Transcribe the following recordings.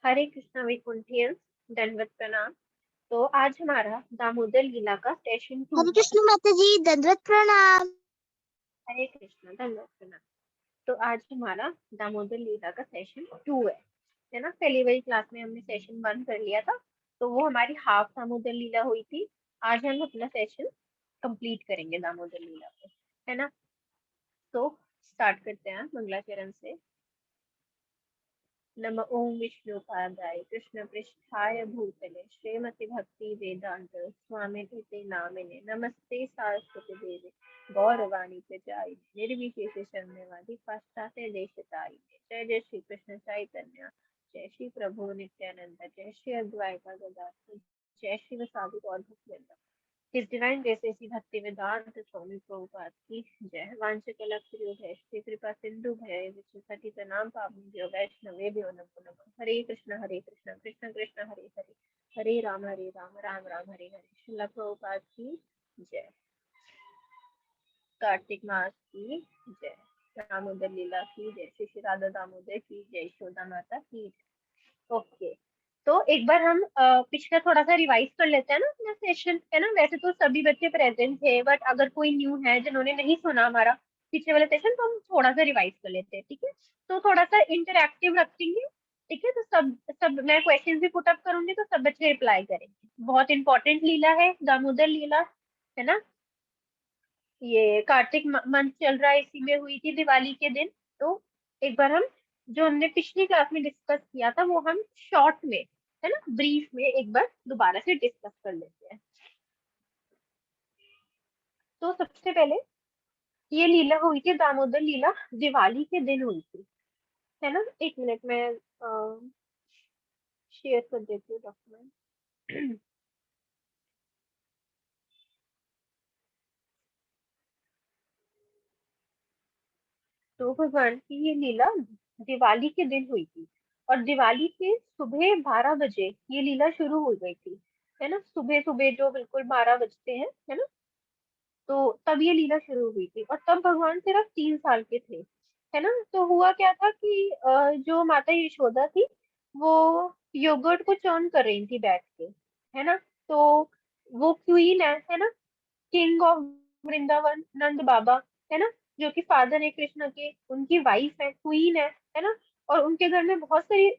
हरे कृष्णा वैकुंठियंस, दंडवत प्रणाम। तो आज हमारा दामोदर लीला का सेशन 2 हरे है। कृष्ण माता जी, दंडवत प्रणाम। हरे कृष्णा, दंडवत प्रणाम। तो आज हमारा दामोदर लीला का सेशन 2 है ना। पहली वाली क्लास में हमने सेशन 1 कर लिया था, तो वो हमारी हाफ दामोदर लीला हुई थी। आज हम अपना सेशन कंप्लीट करेंगे दामोदर लीला को, है ना। तो स्टार्ट करते हैं मंगलाचरण से। नम ओम विष्णुपादाय कृष्ण पृष्ठाय भूतले श्रीमती भक्ति वेदांत स्वामी नामिने नमस्ते सारस्वती देवी गौरवाणी प्रचारिणे निर्विशेष शून्यवादी पाश्चात्य देशतारिणे जय जय श्री कृष्ण चैतन्य जय श्री प्रभु नित्यानंद जय श्री अद्वैता गदाधर जय श्री वसादि गौर भक्तवृंद। His divine grace ऐसी भक्ति वेदांत स्वामी प्रभुपाद की जय। वांछित श्री कृपा सिंधु भय विष्णु प्रणाम पावनी वैष्णवे नमो नमः। हरे कृष्ण कृष्ण कृष्ण हरे हरे हरे राम राम राम हरे हरे। श्रील प्रभुपाद की जय। कार्तिक मास की जय। दामोदर लीला की जय। श्री श्री राधा दामोदर की जय। यशोदा माता की जय। ओके, तो एक बार हम पिछला थोड़ा सा रिवाइज कर लेते हैं ना अपना सेशन, है ना। वैसे तो सभी बच्चे प्रेजेंट थे, बट अगर कोई न्यू है जिन्होंने नहीं सुना हमारा पिछले वाला सेशन, तो हम थोड़ा सा रिवाइज कर लेते हैं, ठीक है। तो थोड़ा सा इंटरैक्टिव रखेंगे, ठीक है। तो सब सब मैं क्वेश्चन भी पुट अप करूंगी, तो सब बच्चे रिप्लाई करेंगे। बहुत इंपॉर्टेंट लीला है दामोदर लीला, है ना। ये कार्तिक मंथ चल रहा है, इसी में हुई थी दिवाली के दिन। तो एक बार हम जो हमने पिछली क्लास में डिस्कस किया था वो हम शॉर्ट में, है ना, ब्रीफ में एक बार दोबारा से डिस्कस कर लेते हैं। तो सबसे पहले ये लीला हुई थी, दामोदर लीला दिवाली के दिन हुई थी, है ना। एक मिनट में शेयर कर देती हूँ डॉक्यूमेंट। तो भगवान की ये लीला दिवाली के दिन हुई थी, और दिवाली के सुबह 12 बजे ये लीला शुरू हो गई थी, है ना। सुबह सुबह जो बिल्कुल 12 बजते हैं, है ना। तो तब ये लीला शुरू हुई थी, और तब भगवान सिर्फ 3 साल के थे, है ना। तो हुआ क्या था कि जो माता यशोदा थी वो योगर्ट को चर्न कर रही थी बैठ के, है ना। तो वो क्वीन है ना, किंग ऑफ वृंदावन नंद बाबा, है ना, जो कि फादर है कृष्ण के, उनकी वाइफ है, क्वीन है ना। और उनके घर में बहुत सारी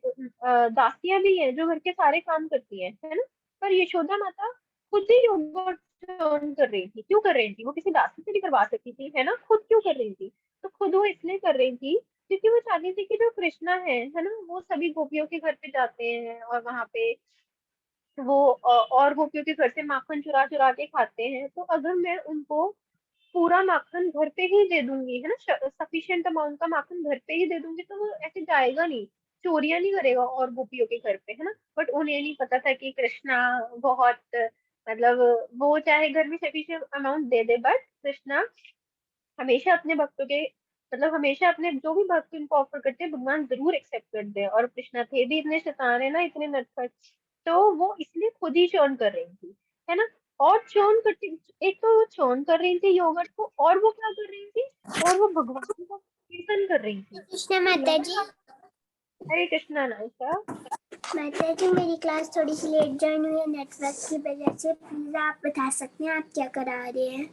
दासियां भी हैं जो घर के सारे काम करती हैं, है ना। पर यशोदा माता खुद ही योगर्ट टर्न कर रही थी। क्यों कर रही थी? वो किसी दासी से भी करवा सकती थी, है ना। खुद क्यों कर रही थी? तो खुद वो इसलिए कर रही थी क्योंकि वो चाहती थी कि जो कृष्णा है ना, वो सभी गोपियों के घर पे जाते हैं और वहां पे वो और गोपियों के घर से माखन चुरा चुरा के खाते हैं। तो अगर मैं उनको पूरा माखन घर पे ही दे दूंगी, है ना, सफिशिएंट अमाउंट का माखन घर पे ही दे दूंगी, तो वो ऐसे जाएगा नहीं, चोरियां नहीं करेगा और गोपियों के घर पे, है ना। बट उन्हें नहीं पता था कि कृष्णा बहुत, मतलब वो चाहे घर में sufficient amount they they, but Krishna हमेशा अपने भक्तों के, मतलब हमेशा अपने जो भी भक्त इनको ऑफर करते हैं भगवान जरूर एक्सेप्ट कर दे। और कृष्णा थे भी इतने शैतान है ना, इतने नटखट, तो वो इसलिए खुद ही चोन कर रही थी, है ना। और चोन करती, एक तो वो चोन कर रही थी योगर्ट को, और वो क्या कर रही थी, और वो भगवान का कीर्तन कर रही थी। कृष्ण तो माता यहाँ जी। हरे कृष्णा नायिका। माता जी, मेरी क्लास थोड़ी सी लेट ज्वाइन हुई है नेटवर्क की वजह से। प्लीज आप बता सकते हैं आप क्या करा रहे हैं?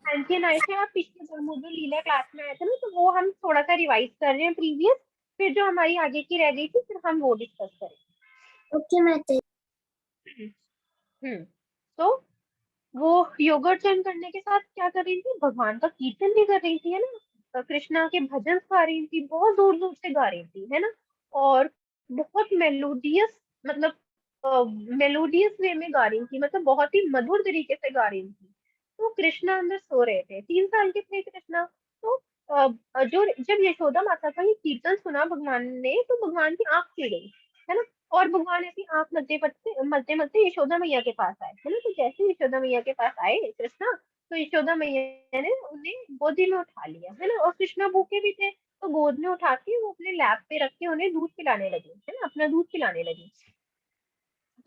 हाँ जी नायिका, आप पिछले दामोदर लीला क्लास में आए थे ना, तो वो हम थोड़ा सा रिवाइज कर रहे हैं प्रीवियस, फिर जो हमारी आगे की रह गई थी फिर हम वो डिस्कस करेंगे। ओके माता जी। हम्म। तो वो योगर्ट चर्न करने के साथ क्या कर रही थी, भगवान का कीर्तन भी कर रही थी, है ना। कृष्णा के भजन गा रही थी, बहुत दूर दूर से गा रही थी, है ना। और बहुत मेलोडियस, मतलब मेलोडियस वे में गा रही थी, मतलब बहुत ही मधुर तरीके से गा रही थी। तो कृष्णा अंदर सो रहे थे, 3 साल के थे कृष्णा। तो जो जब यशोदा माता का ये कीर्तन सुना भगवान ने, तो भगवान की आंख खुल गई, है ना। और भगवान ऐसी आंख मलते मलते यशोदा मैया के पास आए, है ना। तो जैसे यशोदा मैया के पास आए कृष्णा, तो यशोदा मैया ने उन्हें गोदी में उठा लिया, है ना। और कृष्णा भूखे भी थे, तो गोद में उठा के वो अपने लैप पे रख के उन्हें दूध पिलाने लगी, है ना, अपना दूध पिलाने लगी।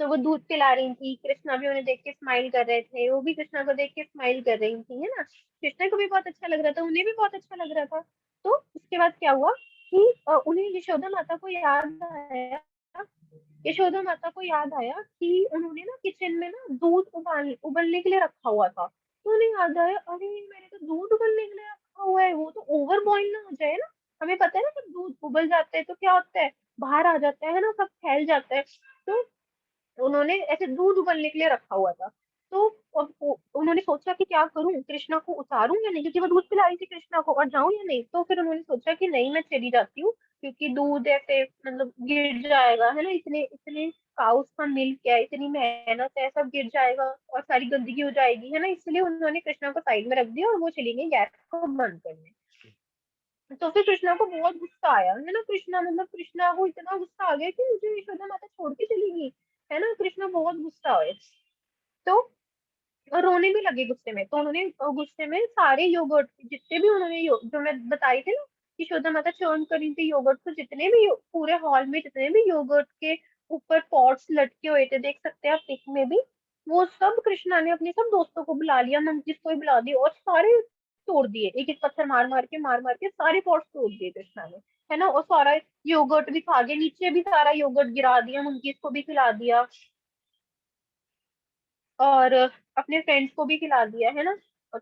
तो वो दूध पिला रही थी, कृष्णा भी उन्हें देख के स्माइल कर रहे थे, वो भी कृष्णा को देख के स्माइल कर रही थी, है ना। कृष्णा को भी बहुत अच्छा लग रहा था, उन्हें भी बहुत अच्छा लग रहा था। तो उसके बाद क्या हुआ कि उन्हें यशोदा माता को याद आया यशोदा माता को याद आया कि उन्होंने ना किचन में ना दूध उबलने के लिए रखा हुआ था। तो उन्हें याद आया, अरे मैंने तो दूध उबलने के लिए रखा हुआ है, वो तो ओवर बॉईल ना हो जाए ना। हमें पता है ना, जब दूध उबल जाता है तो क्या होता है, बाहर आ जाता है ना, सब फैल जाता है। तो उन्होंने ऐसे दूध उबलने के लिए रखा हुआ था। तो उन्होंने सोचा कि क्या करूं, कृष्णा को उतारूं या नहीं, क्योंकि वो दूध पिला रही थी कृष्णा को, और जाऊं या नहीं। तो फिर उन्होंने सोचा कि नहीं, मैं चली जाती हूँ, क्योंकि दूध ऐसे मतलब गिर जाएगा, है ना, इतने इतने काउस का मिल्क है, इतनी मेहनत है, सब गिर जाएगा और सारी गंदगी हो जाएगी, है ना। इसलिए उन्होंने कृष्णा को साइड में रख दिया और वो चली गई गैस को बंद करने। तो फिर कृष्णा को बहुत गुस्सा आया, है ना। कृष्णा को इतना गुस्सा आ गया कि मुझे यशोदा माता छोड़ के चली गई, है ना। कृष्णा बहुत गुस्सा हुए। तो और रोने भी लगे गुस्से में। तो उन्होंने गुस्से में सारे योगर्ट जितने भी उन्होंने जो मैं बताई थी ना कि यशोदा माता चर्न कर रही थी योगर्ट, तो जितने भी पूरे हॉल में जितने भी योगर्ट के ऊपर पॉट्स लटके हुए थे, देख सकते हैं आप पिक में भी, वो सब कृष्णा ने अपने सब दोस्तों को बुला लिया, मंकीज को भी बुला दिया, और सारे तोड़ दिए, एक एक पत्थर मार मार के सारे पॉट्स तोड़ दिए कृष्णा ने, है ना। और सारा योगर्ट भी खा गए, नीचे भी सारा योगर्ट गिरा दिया, मंकीज को भी खिला दिया, और अपने फ्रेंड्स को भी खिला दिया, है ना।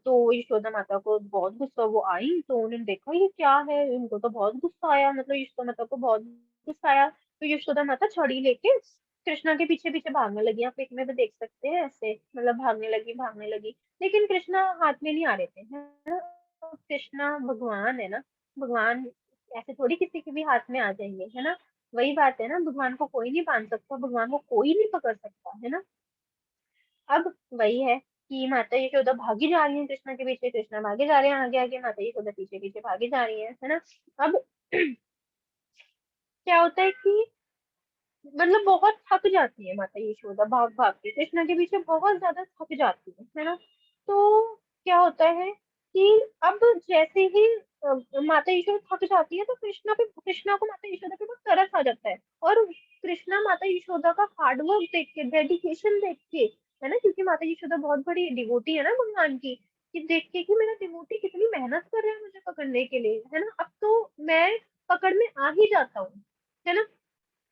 तो यशोदा माता को बहुत गुस्सा, वो आई तो उन्होंने देखा ये क्या है, इनको तो बहुत गुस्सा आया, मतलब यशोदा माता को बहुत गुस्सा आया। तो यशोदा माता छड़ी लेके कृष्णा के पीछे पीछे भागने लगी, आप पिक में भी देख सकते हैं, ऐसे मतलब भागने लगी। लेकिन कृष्णा हाथ में नहीं आ रहे थे, है ना। कृष्णा भगवान है ना, भगवान ऐसे थोड़ी किसी के भी हाथ में आ जाएंगे, है ना। वही बात है ना, भगवान को कोई नहीं बांध सकता, भगवान को कोई नहीं पकड़ सकता, है ना। अब वही है कि माता यशोदा भागी जा रही है कृष्णा के पीछे, कृष्णा भागे जा रहे हैं आगे आगे, माता यशोदा पीछे पीछे भागी जा रही है ना। अब क्या होता है कि मतलब बहुत थक जाती है माता यशोदा भाग भाग के, कृष्णा के पीछे बहुत ज्यादा थक जाती है ना। तो क्या होता है कि अब जैसे ही माता यशोदा थक जाती है, तो कृष्णा को माता यशोदा पे बहुत तरस आ जाता है। और कृष्णा माता यशोदा का हार्डवर्क देख के, डेडिकेशन देख के, है ना, क्योंकि माता यशोदा बहुत बड़ी डिवोटी है ना भगवान की, कि देख के कि मेरा डिवोटी कितनी मेहनत कर रहा है मुझे पकड़ने के लिए, है ना, अब तो मैं पकड़ में आ ही जाता हूँ, है ना।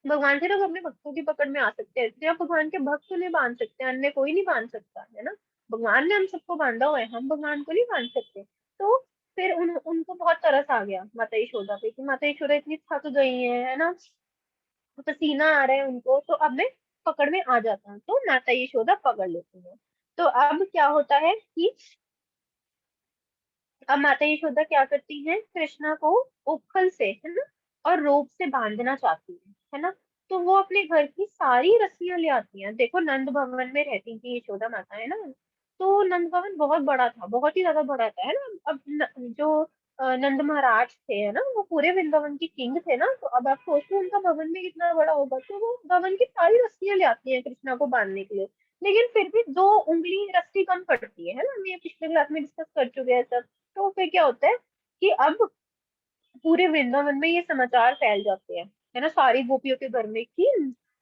भगवान सिर्फ अपने भक्तों की पकड़ में आ सकते हैं, सिर्फ भगवान के भक्त उन्हें बांध सकते हैं, अन्य कोई नहीं बांध सकता, है ना। भगवान ने हम सबको बांधा हुआ है, हम भगवान को नहीं बांध सकते। तो फिर उनको बहुत तरस आ गया माता यशोदा पे, कि माता यशोदा इतनी थक गई है ना, पसीना आ रहा है उनको, तो अब मैं पकड़ में आ जाता हूँ, तो माता यशोदा पकड़ लेती है। तो अब क्या होता है कि अब माता यशोदा क्या करती हैं, कृष्णा को उखल से, है ना, और रोप से बांधना चाहती है ना। तो वो अपने घर की सारी रस्सियां ले आती हैं। देखो, नंद भवन में रहती थी यशोदा माता, है ना। तो नंद भवन बहुत बड़ा था, बहुत ही ज्यादा बड़ा था, है ना। अब जो नंद महाराज थे, है ना, वो पूरे वृंदावन के किंग थे ना। तो अब आप सोचो उनका भवन में कितना बड़ा होगा, तो वो भवन की सारी रस्सियां ले आती हैं कृष्णा को बांधने के लिए। लेकिन फिर भी 2 उंगली रस्सी कम पड़ती है ना, हम ये पिछले क्लास में डिस्कस कर चुके हैं सब। तो फिर क्या होता है कि अब पूरे वृंदावन में ये समाचार फैल जाते हैं, है ना, सारी गोपियों के घर में, कि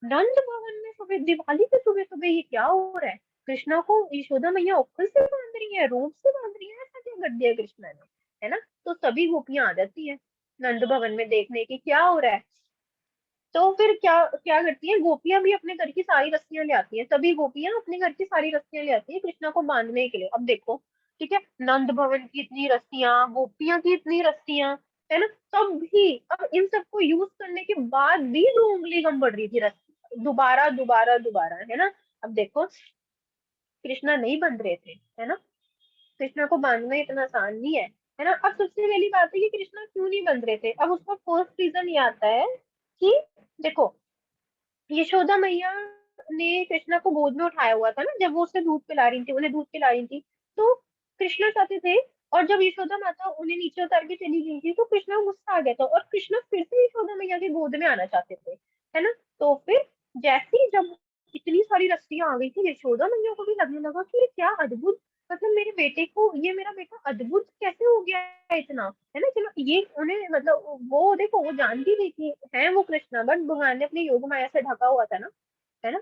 नंद भवन में सुबह दिवाली के सुबह सुबह ये क्या हो रहा है, कृष्णा को यशोदा मैया उखल से बांध रही है, रूप से बांध रही है, ऐसा क्या कर दिया कृष्णा ने, है ना। तो सभी गोपियां आ जाती हैं नंद भवन में देखने की क्या हो रहा है। तो फिर क्या क्या करती है, गोपियां भी अपने घर की सारी रस्सियां ले आती हैं, सभी गोपियां अपने घर की सारी रस्सियां ले आती है कृष्णा को बांधने के लिए। अब देखो, ठीक है, नंद भवन की इतनी रस्सियां, गोपियां की इतनी रस्सियां, है ना, तब भी अब इन सबको यूज करने के बाद भी 2 उंगली कम पड़ रही थी रस्सी, दोबारा दोबारा दोबारा, है ना। अब देखो, कृष्णा नहीं बंध रहे थे, है ना, कृष्णा को बांधना इतना आसान नहीं है ना। अब सबसे पहली बात है कि कृष्णा क्यों नहीं बंध रहे थे, अब उसका फर्स्ट रीजन ये आता है कि देखो, यशोदा मैया ने कृष्णा को गोद में उठाया हुआ था ना, जब वो उसे दूध पिला रही थी, उन्हें दूध पिला रही थी। तो कृष्णा चाहते थे, और जब यशोदा माता उन्हें नीचे उतार के चली गई थी, तो कृष्णा को गुस्सा आ गया था, और कृष्णा फिर से यशोदा मैया की गोद में आना चाहते थे, है ना। तो फिर जैसे ही जब इतनी सारी रस्सियां आ गई थी, यशोदा मैया को भी लगने लगा कि ये क्या अद्भुत, मतलब मेरे बेटे को, ये मेरा बेटा अद्भुत कैसे हो गया है इतना, है ना। चलो, ये उन्हें मतलब वो देखो, वो जानती थी कि है वो कृष्णा, बट भगवान ने अपनी योग माया से ढका हुआ था ना, है ना।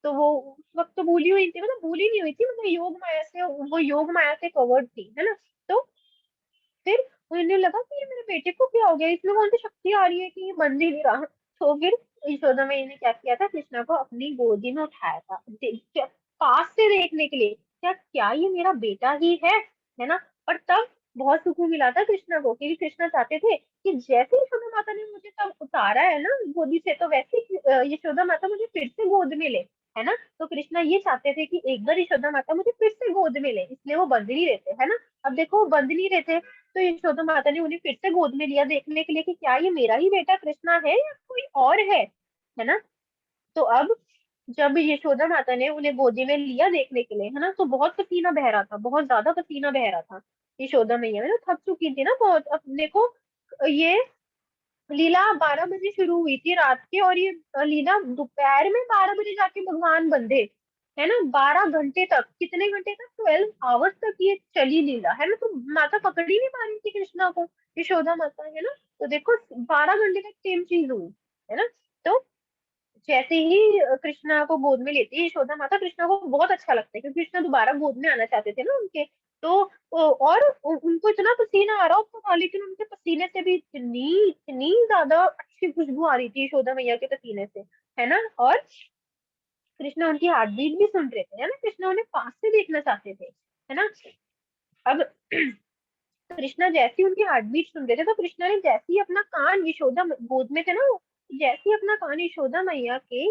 तो वो उस वक्त तो भूली हुई थी, मतलब भूली नहीं हुई थी, मतलब योग माया से, वो योग माया से कवर्ड थी, है ना। तो फिर उन्हें लगा कि ये मेरे बेटे को क्या हो गया, इसमें कौन सी शक्ति आ रही है कि ये बंद ही नहीं रहा। तो फिर यशोदा मैया ने क्या किया था, कृष्णा को अपनी गोदी में उठाया था पास से देखने के लिए, क्या क्या ये मेरा बेटा ही है ना। और तब बहुत सुकून मिला था कृष्णा को, क्योंकि कृष्णा चाहते थे कि जैसे यशोदा माता ने मुझे तब उतारा है ना गोदी से, तो वैसे ही यशोदा माता मुझे फिर से गोद में ले, है ना। तो कृष्णा ये चाहते थे कि एक बार यशोदा माता मुझे फिर से गोद में ले, इसलिए वो बंद नहीं रहते, है ना। अब देखो वो बंद नहीं रहते, तो यशोदा माता ने उन्हें फिर से गोद में लिया देखने के लिए कि क्या ये मेरा ही बेटा कृष्णा है या कोई और है ना। तो अब जब यशोदा माता ने उन्हें गोदी में लिया देखने के लिए, है ना, तो बहुत पसीना बह रहा था, बहुत ज्यादा पसीना बह रहा था। यशोदा मैया ना थक चुकी थी ना बहुत। अब देखो ये लीला 12 बजे शुरू हुई थी रात के, और ये लीला दोपहर में 12 बजे जाके भगवान बंधे, है ना। 12 घंटे तक, कितने घंटे तक, 12 आवर्स तक ये चली लीला, है ना। तो माता पकड़ ही नहीं पा रही थी कृष्णा को, यशोदा माता, है ना। तो देखो 12 घंटे तक सेम चीज हुई, है ना। तो जैसे ही कृष्णा को गोद में लेती है यशोदा माता, कृष्णा को बहुत अच्छा लगता है, क्योंकि कृष्णा दोबारा गोद में आना चाहते थे ना उनके। तो और उनको इतना पसीना आ रहा होता था, लेकिन उनके पसीने से भी इतनी इतनी ज्यादा अच्छी खुशबू आ रही थी यशोदा मैया के पसीने से, है ना। और कृष्णा उनकी हार्ट बीट भी सुन रहे थे, है ना। कृष्णा उन्हें पास से देखना चाहते थे, है ना। अब कृष्णा जैसे ही उनकी हार्ट बीट सुन रहे थे, तो कृष्णा ने जैसे ही अपना कान, यशोदा गोद में थे ना वो, जैसे ही अपना कान यशोदा मैया के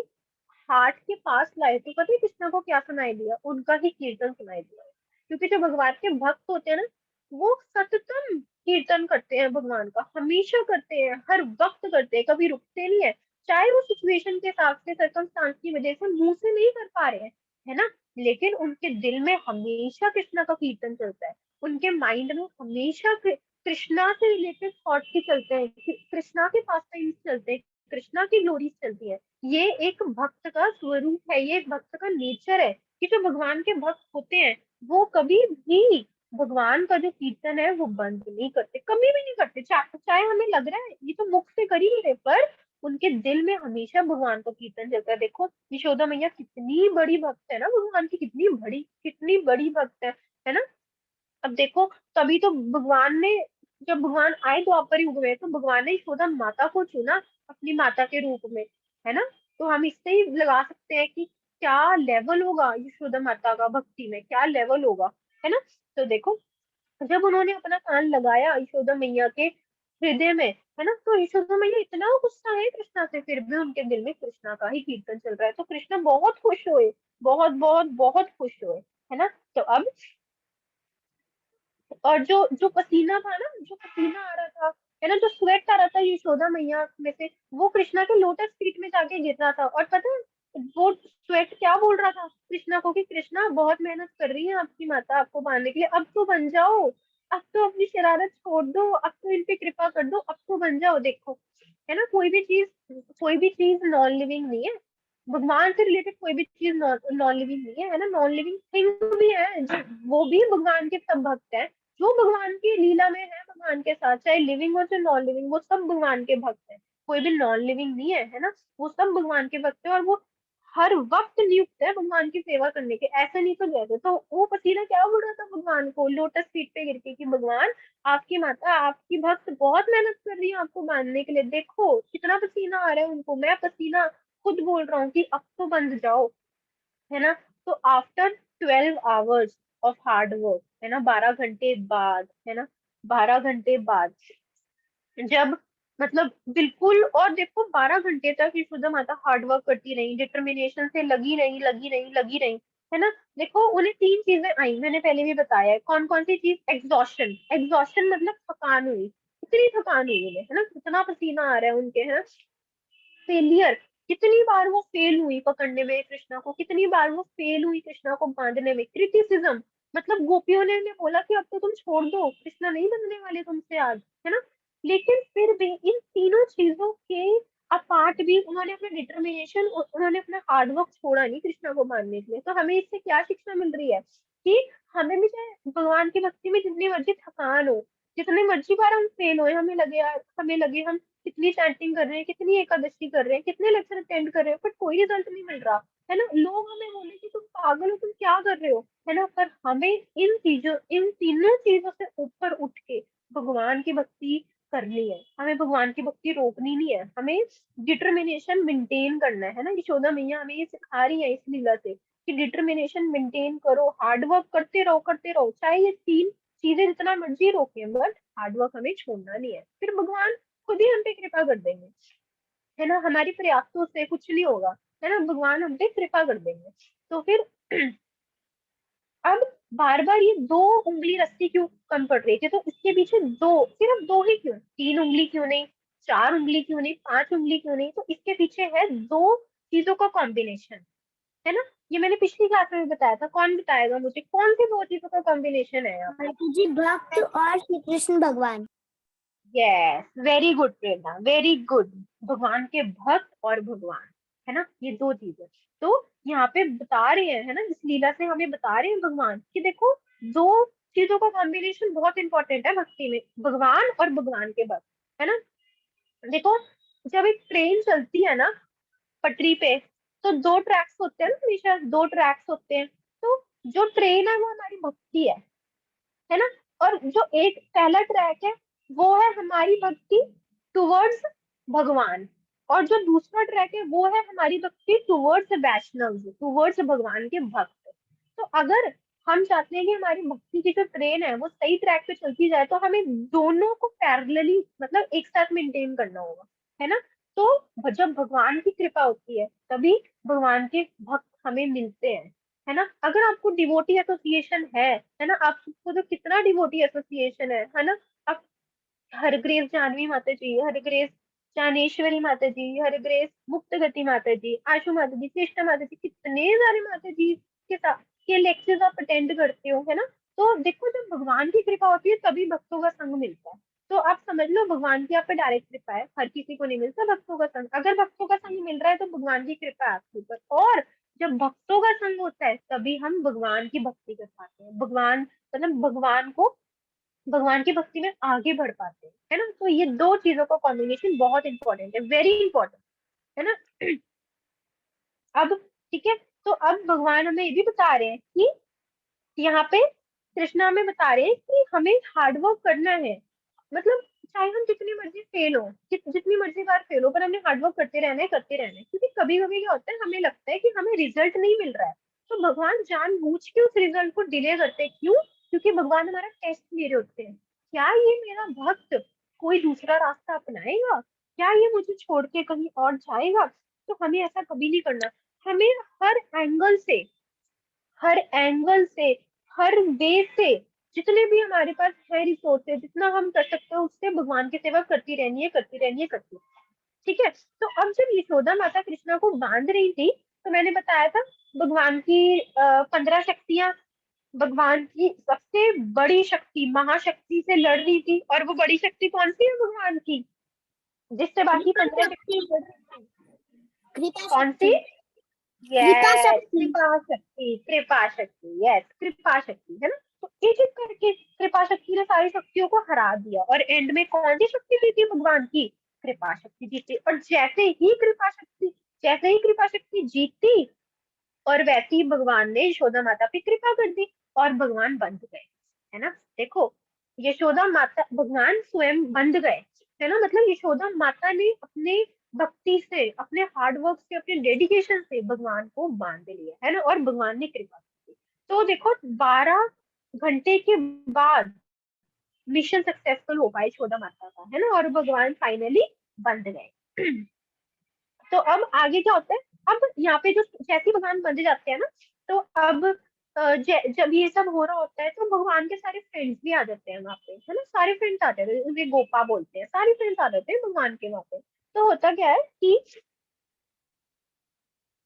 हार्ट के पास लाए, तो पता है कृष्णा को क्या सुनाई दिया, उनका ही कीर्तन सुनाई दिया। क्योंकि जो भगवान के भक्त होते हैं ना, वो सततम कीर्तन करते हैं भगवान का, हमेशा करते हैं, हर वक्त करते हैं, कभी रुकते नहीं है। चाहे वो सिचुएशन के हिसाब से, सर्कमस्टांस की वजह से मुंह से नहीं कर पा रहे हैं, है ना, लेकिन उनके दिल में हमेशा कृष्णा का कीर्तन चलता है। उनके माइंड में हमेशा कृष्णा से रिलेटेड थॉट्स ही चलते हैं, कृष्णा के पास टाइम चलते हैं, कृष्णा की ग्लोरीज चलती है। ये एक भक्त का स्वरूप है, ये एक भक्त का नेचर है, कि जो भगवान के भक्त होते हैं वो कभी भी भगवान का जो कीर्तन है वो बंद नहीं करते, कभी भी नहीं करते। चाहे हमें लग रहा है ये तो मुख से कर ही नहीं रहे, पर उनके दिल में हमेशा भगवान का कीर्तन चलता है। देखो यशोदा मैया कितनी बड़ी भक्त है ना भगवान की, कितनी बड़ी भक्त है ना। अब देखो तभी तो भगवान ने, जब भगवान आए द्वापर युग में, तो भगवान ने यशोदा माता को चुना अपनी माता के रूप में, है ना। तो हम इससे ही लगा सकते हैं कि क्या लेवल होगा यशोदा माता का भक्ति में, क्या लेवल होगा, है ना। तो देखो जब उन्होंने अपना कान लगाया यशोदा मैया के हृदय में, है ना, तो यशोदा मैया इतना गुस्सा है कृष्णा से, फिर भी उनके दिल में कृष्णा का ही कीर्तन चल रहा है, तो कृष्णा बहुत खुश हुए, बहुत बहुत बहुत खुश हुए, है ना। तो अब और जो जो पसीना था ना, जो पसीना आ रहा था, है ना, जो स्वेट आ रहा था यशोदा मैया में से, वो कृष्णा के लोटस फीट में जाके गिर रहा था। और पता है वो स्वेट क्या बोल रहा था कृष्णा को, कि कृष्णा बहुत मेहनत कर रही है आपकी माता आपको बांधने के लिए, अब तो बन जाओ, अब तो अपनी शरारत छोड़ दो, अब तो इन पे कृपा कर दो, अब तो बन जाओ। देखो है ना, कोई भी चीज नॉन लिविंग नहीं है, भगवान से रिलेटेड कोई भी चीज नॉन लिविंग नहीं है, है ना। नॉन लिविंग थिंग भी है वो भी भगवान के सब भक्त है, जो भगवान की लीला में है भगवान के साथ, चाहे लिविंग हो चाहे नॉन लिविंग, वो सब भगवान के भक्त है, कोई भी नॉन लिविंग नहीं है ना। वो सब भगवान के भक्त है, और वो हर वक्त नियुक्त है भगवान की सेवा करने के, ऐसे नहीं तो जैसे। तो वो पसीना क्या बोल रहा था भगवान को लोटस फीट पे गिर के, कि भगवान आपकी माता आपकी भक्त बहुत मेहनत कर रही है आपको बांधने के लिए, देखो कितना पसीना आ रहा है उनको, मैं पसीना खुद बोल रहा हूँ कि अब तो बंध जाओ, है ना। तो after 12 hours of hard work, है ना, 12 घंटे बाद, है ना, 12 घंटे बाद, जब मतलब बिल्कुल, और देखो 12 घंटे तक यशोदा माता हार्ड वर्क करती रही, डिटर्मिनेशन से लगी रही, है ना। देखो उन्हें तीन चीजें आई, मैंने पहले भी बताया है, कौन कौन सी चीज, एग्जॉशन, एग्जॉशन मतलब थकान हुई, कितनी थकान हुई उन्हें, है ना, कितना पसीना आ रहा है उनके, है ना। फेलियर, कितनी बार वो फेल हुई पकड़ने में कृष्णा को, कितनी बार वो फेल हुई कृष्णा को बांधने में, क्रिटिसिज्म, मतलब गोपियों ने उन्हें बोला कि अब तो तुम छोड़ दो, कृष्णा नहीं बनने वाले तुमसे आज, है ना। लेकिन फिर भी इन तीनों चीजों के अपार्ट भी उन्होंने अपना डिटर्मिनेशन, उन्होंने अपना हार्डवर्क छोड़ा नहीं कृष्णा को बांधने के लिए। तो हमें इससे क्या शिक्षा मिल रही है, कि हमें भी चाहे भगवान की भक्ति में जितनी मर्जी थकान हो, जितने मर्जी बार हम फेल हुए, हमें लगे यार, हमें लगे हम कितनी चैंटिंग कर रहे हैं, कितनी एकादशी कर रहे हैं, कितने लेक्चर अटेंड कर रहे हैं, बट कोई रिजल्ट नहीं मिल रहा, है ना। लोग हमें बोले कि तुम पागल हो, तुम क्या कर रहे हो, है ना। पर हमें इन तीनों चीजों से ऊपर उठ के भगवान की भक्ति करनी है, हमें भगवान की भक्ति रोकनी नहीं है, हमें डिटर्मिनेशन मेंटेन करना है ना। यशोदा मैया हमें ये सिखा रही है इस लीला से कि डिटर्मिनेशन मेंटेन करो, हार्ड वर्क करते रहो, चाहे ये तीन चीजें जितना मर्जी रोके, बट हार्ड वर्क हमें छोड़ना नहीं है, फिर भगवान खुद ही हम पे कृपा कर देंगे, है ना। हमारी प्रयासों से कुछ नहीं होगा, है ना, भगवान हम पे कृपा कर देंगे। तो फिर अब बार बार ये 2 उंगली रस्सी क्यों कम पड़ रही थी, तो इसके पीछे दो, सिर्फ दो ही क्यों, 3 उंगली क्यों नहीं, 4 उंगली क्यों नहीं, 5 उंगली क्यों नहीं, तो इसके पीछे है दो चीजों का कॉम्बिनेशन, है ना। ये मैंने पिछली क्लास में भी बताया था, कौन बताएगा मुझे कौन सी दो चीजों का कॉम्बिनेशन है यहाँ पे। माता जी, भक्त और श्री कृष्ण भगवान। यस, वेरी गुड प्रेरणा, वेरी गुड। भगवान के भक्त और भगवान, है ना, ये दो चीजें। तो यहाँ पे बता रहे हैं, है ना, इस लीला से हमें बता रहे हैं भगवान कि देखो, दो चीजों का कॉम्बिनेशन बहुत इंपॉर्टेंट है भक्ति में, भगवान और भगवान के भक्त, है ना। देखो, जब एक ट्रेन चलती है ना पटरी पे, तो दो ट्रैक्स होते हैं ना, हमेशा दो ट्रैक्स होते हैं। तो जो ट्रेन है वो हमारी भक्ति है ना। और जो एक पहला ट्रैक है वो है हमारी भक्ति टुवर्ड्स भगवान, और जो दूसरा ट्रैक है वो है हमारी भक्ति टुवर्ड्स वैष्णव, टुवर्ड्स भगवान के भक्त। तो अगर हम चाहते हैं कि हमारी भक्ति की जो ट्रेन है वो सही ट्रैक पे चलती जाए, तो हमें दोनों को पैरेलली, मतलब एक साथ मेंटेन करना होगा, है ना। तो जब भगवान की कृपा होती है तभी भगवान के भक्त हमें मिलते हैं, है ना। अगर आपको डिवोटी एसोसिएशन है ना, आपको तो कितना डिवोटी एसोसिएशन है ना। आप हर ग्रेस जानवी माता जी, हर ग्रेस ज्ञानेश्वरी माता जी, हर ग्रेस मुक्त गति माता जी, आशु माता जी, कृष्ण माता जी, कितने सारे माता जी के साथ के लेक्चर्स आप अटेंड करते हो, है ना। तो देखो, जब भगवान की कृपा होती है तभी भक्तों का संग मिलता है। तो आप समझ लो, भगवान की आप पे डायरेक्ट कृपा है, हर किसी को नहीं मिलता भक्तों का संग। अगर भक्तों का संग मिल रहा है तो भगवान की कृपा है आपके ऊपर, और जब भक्तों का संग होता है तभी हम भगवान की भक्ति कर पाते हैं, भगवान मतलब भगवान की भक्ति में आगे बढ़ पाते हैं, है ना। तो ये दो चीजों का कॉम्बिनेशन बहुत इंपॉर्टेंट है, वेरी इंपॉर्टेंट, है ना। अब ठीक है, तो अब भगवान हमें ये भी बता रहे हैं कि यहाँ पे कृष्णा हमें बता रहे हैं कि हमें हार्ड वर्क करना है, मतलब चाहे हम जितनी मर्जी फेल हो, जितनी मर्जी बार फेल हो, पर हमने हार्ड वर्क करते रहना है, करते रहना है, क्योंकि कभी कभी क्या होता है, हमें लगता है कि हमें रिजल्ट नहीं मिल रहा है, तो भगवान जानबूझ के उस रिजल्ट को डिले करते हैं, क्यों, क्योंकि भगवान हमारा टेस्ट ले रहे होते हैं, क्या ये मेरा भक्त कोई दूसरा रास्ता अपनाएगा, क्या ये मुझे छोड़ के कहीं और जाएगा। तो हमें ऐसा कभी नहीं करना, हमें हर एंगल से, हर एंगल से, हर वे से, जितने भी हमारे पास है रिसोर्सेज, जितना हम कर सकते हैं उससे भगवान की सेवा करती रहनी है, करती रहनी है, करती रहनी है। ठीक है। तो अब जब यशोदा माता कृष्णा को बांध रही थी, तो मैंने बताया था भगवान की 15 शक्तियां, भगवान की सबसे बड़ी शक्ति महाशक्ति से लड़ रही थी, और वो बड़ी शक्ति कौन सी है भगवान की, जिससे बाकी कृपा 15 शक्तियां शक्ति। लड़ रही थी, कृपा कौन सी, शक्ति। कृपा यस, शक्ति। कृपा शक्ति, कृपा शक्ति, यस, कृपा शक्ति, है ना। तो एक एक करके कृपा शक्ति ने सारी शक्तियों को हरा दिया, और एंड में कौन सी शक्ति जीती भगवान की, कृपा शक्ति जीती। और जैसे ही कृपा शक्ति जीती, और वैसे ही भगवान ने यशोदा माता पे कृपा कर दी, और भगवान बंध गए, है ना। देखो, यशोदा माता, भगवान स्वयं बंध गए, है ना, मतलब यशोदा माता ने अपने भक्ति से, अपने हार्ड वर्क से, अपने डेडिकेशन से भगवान को बांध लिया, है ना, और भगवान ने कृपा की। तो देखो, 12 घंटे के बाद मिशन सक्सेसफुल हो पाया यशोदा माता का, है ना, और भगवान फाइनली बंध गए। तो अब आगे क्या होता है, अब यहाँ पे जो जैसे ही भगवान बंधे जाते हैं ना, तो अब जब ये सब हो रहा होता है, तो भगवान के सारे फ्रेंड्स भी आ जाते हैं वहाँ पे, है ना, सारे फ्रेंड्स आते हैं, उन्हें गोपा बोलते हैं, सारे फ्रेंड्स आ जाते हैं भगवान के वहाँ पे। तो होता क्या है कि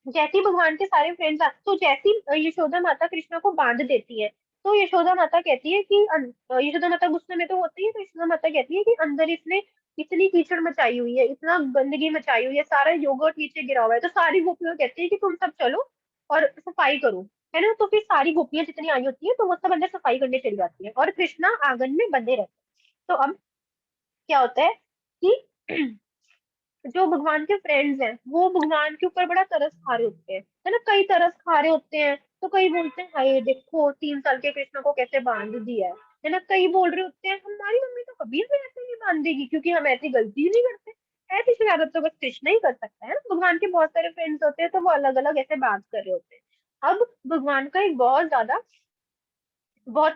जैसे ही भगवान के सारे फ्रेंड्स तो जैसी यशोदा माता कृष्णा को बांध देती है, तो यशोदा माता कहती है कि यशोदा माता गुस्से में तो होती है, तो यशोदा माता कहती है कि अंदर इसने इतनी कीचड़ मचाई हुई है, इतना गंदगी मचाई हुई है, सारा योगर्ट नीचे गिरा हुआ है, तो सारी गोपियां कहती है कि तुम सब चलो और सफाई करो, है ना। तो फिर सारी गोपियां जितनी आई होती है, तो वो सब अंदर सफाई करने चली जाती है, और कृष्णा आंगन में बंधे रहते हैं। तो अब क्या होता है कि जो भगवान के फ्रेंड्स हैं वो भगवान के ऊपर बड़ा तरस खा रहे होते हैं, है ना, कई तरस खा रहे होते हैं, तो कई बोलते हैं हाय देखो 3 साल के कृष्ण को कैसे बांध दिया है, है ना। कई बोल रहे होते हैं हमारी मम्मी तो कभी हमें ऐसे नहीं बांध देगी क्योंकि हम ऐसी गलती ही नहीं करते। ऐसी शरारत तो बस कृष्णा ही कर सकता है ना। भगवान के बहुत सारे फ्रेंड्स होते हैं तो वो अलग अलग ऐसे बात कर रहे होते हैं। अब भगवान का एक बहुत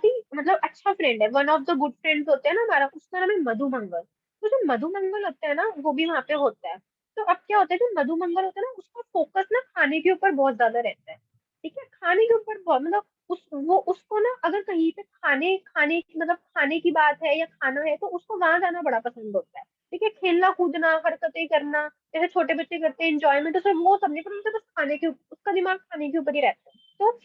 ही मतलब अच्छा फ्रेंड है, one of the good friends होते हैं ना हमारा, उसका नाम है मधुमंगल। तो जो मधुमंगल होता है ना वो भी वहां पे होता है। तो अब क्या होता है, जो मधुमंगल होता है ना उसका फोकस ना खाने के ऊपर बहुत ज्यादा रहता है। ठीक है, खाने के ऊपर बहुत मतलब वो उसको ना अगर कहीं पे खाने खाने मतलब खाने की बात है या खाना है तो उसको वहां जाना बड़ा पसंद होता है। ठीक है, खेलना कूदना हरकतें करना जैसे छोटे बच्चे करते हैं एंजॉयमेंट, उसे वो सब नहीं, पर उसे बस खाने के उसका दिमाग खाने के ऊपर ही रहता है। तो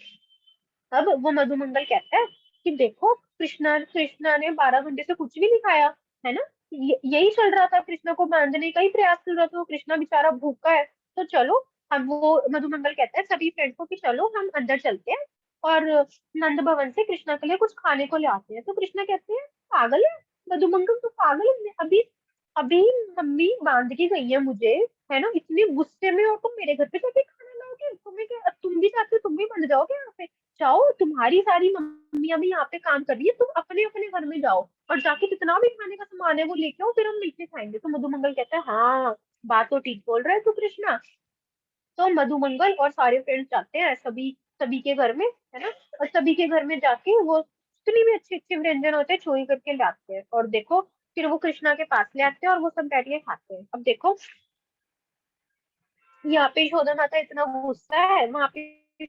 अब वो मधुमंगल कहता है कि देखो कृष्णा कृष्णा ने 12 घंटे से कुछ भी नहीं खाया, है ना। यही चल रहा था, कृष्णा को बांधने का ही प्रयास चल रहा था, वो कृष्णा बेचारा भूखा है। तो चलो, अब वो मधुमंगल कहता है सभी फ्रेंड्स को कि चलो हम अंदर चलते हैं और नंद भवन से कृष्णा के लिए कुछ खाने को ले आते हैं। तो कृष्णा कहते हैं पागल है मधुमंगल, तो पागल है, अभी अभी मम्मी बांध के गई है मुझे, है ना, इतने गुस्से में, और तुम मेरे घर पे जाके खाना लाओगे, तुम्हें क्या, तुम भी चाहते हो तुम भी बंध जाओगे यहाँ पे। जाओ, तुम्हारी सारी मम्मियां भी यहाँ पे काम कर रही है, तुम अपने अपने घर में जाओ और जाके जितना भी खाने का सामान है वो लेके आओ, फिर हम मिलके खाएंगे। तो मधुमंगल कहता है हाँ, बात तो ठीक बोल रहा है तू कृष्णा। तो मधुमंगल और सारे फ्रेंड्स जाते हैं सभी सभी के घर में, है ना। और सभी के घर में जाके वो जितनी भी अच्छे अच्छे व्यंजन होते हैं चोरी करके लाते हैं, और देखो फिर वो कृष्णा के पास ले आते हैं और वो सब बैठ के खाते हैं। अब देखो यहाँ पे यशोदा माता इतना गुस्सा है, वहां पे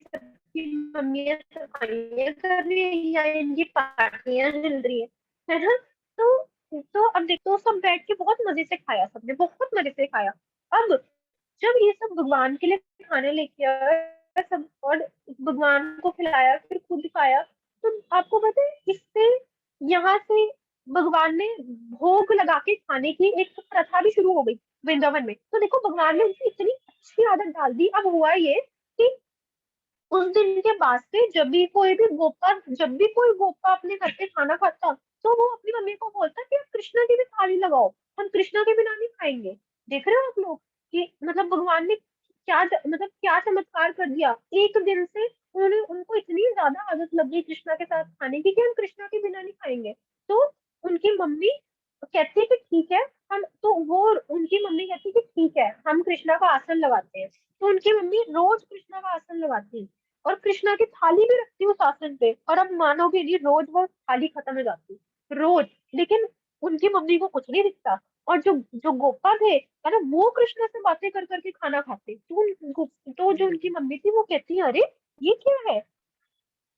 सबकी मम्मियां सफाइयां कर रही है या इनकी पार्टियां चल रही है ना। तो अब देखो सब बैठ के बहुत मजे से खाया, सबने बहुत मजे से खाया। अब जब ये सब भगवान के लिए खाने लेके आया सब और भगवान को खिलाया फिर खुद खाया, तो आपको पता है इससे यहाँ से भगवान ने भोग लगा के खाने की एक प्रथा भी शुरू हो गई वृंदावन में। तो देखो भगवान ने उनकी इतनी अच्छी आदत डाल दी। अब हुआ ये कि उस दिन के बाद से जब भी कोई गोपा अपने घर पे खाना खाता तो वो अपनी मम्मी को बोलता कि आप कृष्णा की भी थाली लगाओ, हम कृष्णा के बिना नहीं खाएंगे। देख रहे हो आप लोग कि मतलब भगवान ने मतलब क्या चमत्कार कर दिया एक दिन से। उन्होंने उनको इतनी ज्यादा आदत लग गई कृष्णा के साथ खाने की कि हम कृष्णा के बिना नहीं खाएंगे। तो उनकी मम्मी कहती है कि ठीक है, हम तो वो उनकी मम्मी कहती है कि ठीक है हम कृष्णा का आसन लगाते हैं। तो उनकी मम्मी रोज कृष्णा का आसन लगाती और कृष्णा की थाली भी रखती उस आसन पे, और अब मानोगे नहीं रोज वो थाली खत्म हो जाती रोज। लेकिन उनकी मम्मी को कुछ नहीं दिखता। और जो जो गोपा थे है ना वो कृष्णा से बातें कर करके खाना खाते। तो जो उनकी मम्मी थी वो कहती है अरे ये क्या है,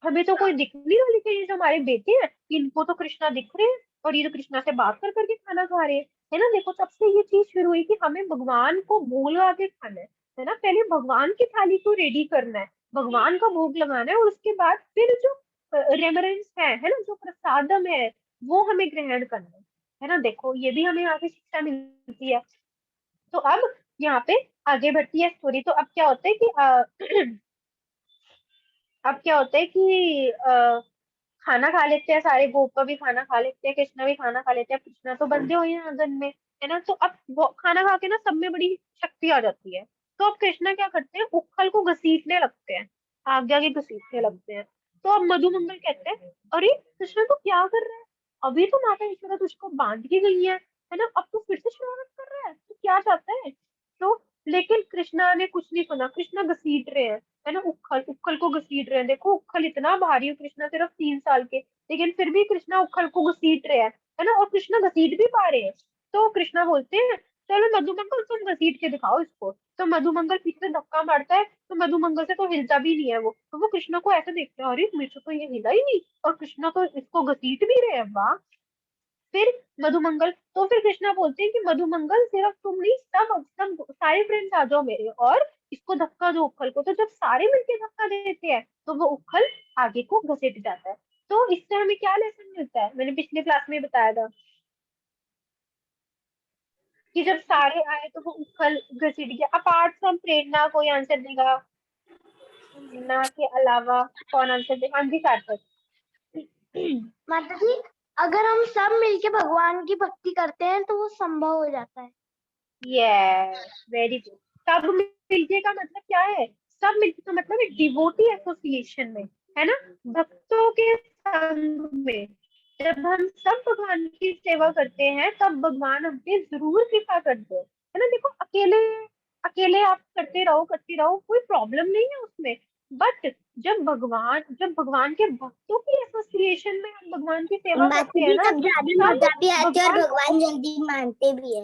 हमें तो कोई दिख नहीं रहा, लेकिन ये जो हमारे बेटे हैं इनको तो कृष्णा दिख रहे हैं और ये तो कृष्णा से बात कर करके खाना खा रहे हैं। है ना, देखो तब से ये चीज शुरू हुई कि हमें भगवान को भूल के खाना है ना। पहले भगवान की थाली को रेडी करना है, भगवान का भोग लगाना है, और उसके बाद फिर जो रेमरेंस है ना, जो प्रसादम है वो हमें ग्रहण करना है ना। देखो ये भी हमें यहाँ से शिक्षा मिलती है। तो अब यहाँ पे आगे बढ़ती है स्टोरी। तो अब क्या होता है कि अब क्या होता है कि खाना खा लेते हैं सारे, गोपा भी खाना खा लेते हैं, कृष्णा भी खाना खा लेते हैं। कृष्णा तो बंधे हुए हैं आंगन में, है ना। तो अब वो खाना खा के ना सब में बड़ी शक्ति आ जाती है। तो अब कृष्णा क्या करते हैं, उखल को घसीटने लगते हैं, आगे आगे घसीटने लगते हैं। तो अब मधुमंगल कहते हैं अरे कृष्णा तू क्या कर रहा है, अभी तो माता यशोदा तुझको बांध के गई है ना, अब तू फिर से शरारत कर रहा है, तू क्या चाहता है। तो लेकिन कृष्णा ने कुछ नहीं सुना, कृष्णा घसीट रहे हैं, है ना, उखल उखल को घसीट रहे हैं। देखो उखल इतना भारी है, कृष्णा सिर्फ 3 साल के, लेकिन फिर भी कृष्णा उखल को घसीट रहे हैं, है ना, और कृष्णा घसीट भी पा रहे हैं। तो कृष्णा बोलते हैं चलो मधुमंगल तुम घसीट के दिखाओ इसको। तो मधुमंगल पीछे से धक्का मारता है, तो मधुमंगल से तो हिलता भी नहीं है वो। तो वो कृष्णा को ऐसे देखते हैं अरे मेरे से तो ये हिला ही नहीं, और कृष्णा तो इसको घसीट भी रहे हैं, वाह। फिर मधुमंगल तो फिर कृष्णा बोलते हैं कि मधुमंगल सिर्फ तुम नहीं, सब सब सारे फ्रेंड्स आ जाओ मेरे, और इसको धक्का दो उखल को। तो जब सारे मिलके धक्का देते हैं तो वो उखल आगे को घसीट जाता है। तो इससे हमें क्या लेसन मिलता है, मैंने पिछले क्लास में बताया था कि जब सारे आए तो वो उखल घसीट गया। अपार्ट फ्रॉम प्रेरणा कोई आंसर देगा, प्रेरणा के अलावा कौन आंसर देगा, हाँ जी सार्थक। माता जी, अगर हम सब मिलके भगवान की भक्ति करते हैं तो वो संभव हो जाता है। Yes, very good. सब मिलके का मतलब क्या है, सब मिलके का मतलब एक डिवोटी एसोसिएशन में, है ना, भक्तों के संग में, जब हम सब भगवान की सेवा करते हैं तब भगवान हम पे जरूर कृपा करते हैं, है ना। देखो अकेले अकेले आप करते रहो, कोई प्रॉब्लम नहीं है उसमें। बट जब भगवान के भक्तों की एसोसिएशन में हम भगवान की सेवा माता करते हैं जी ना, तब ज्यादा तब मजा भी आती है और भगवान, भगवान जल्दी मानते भी है।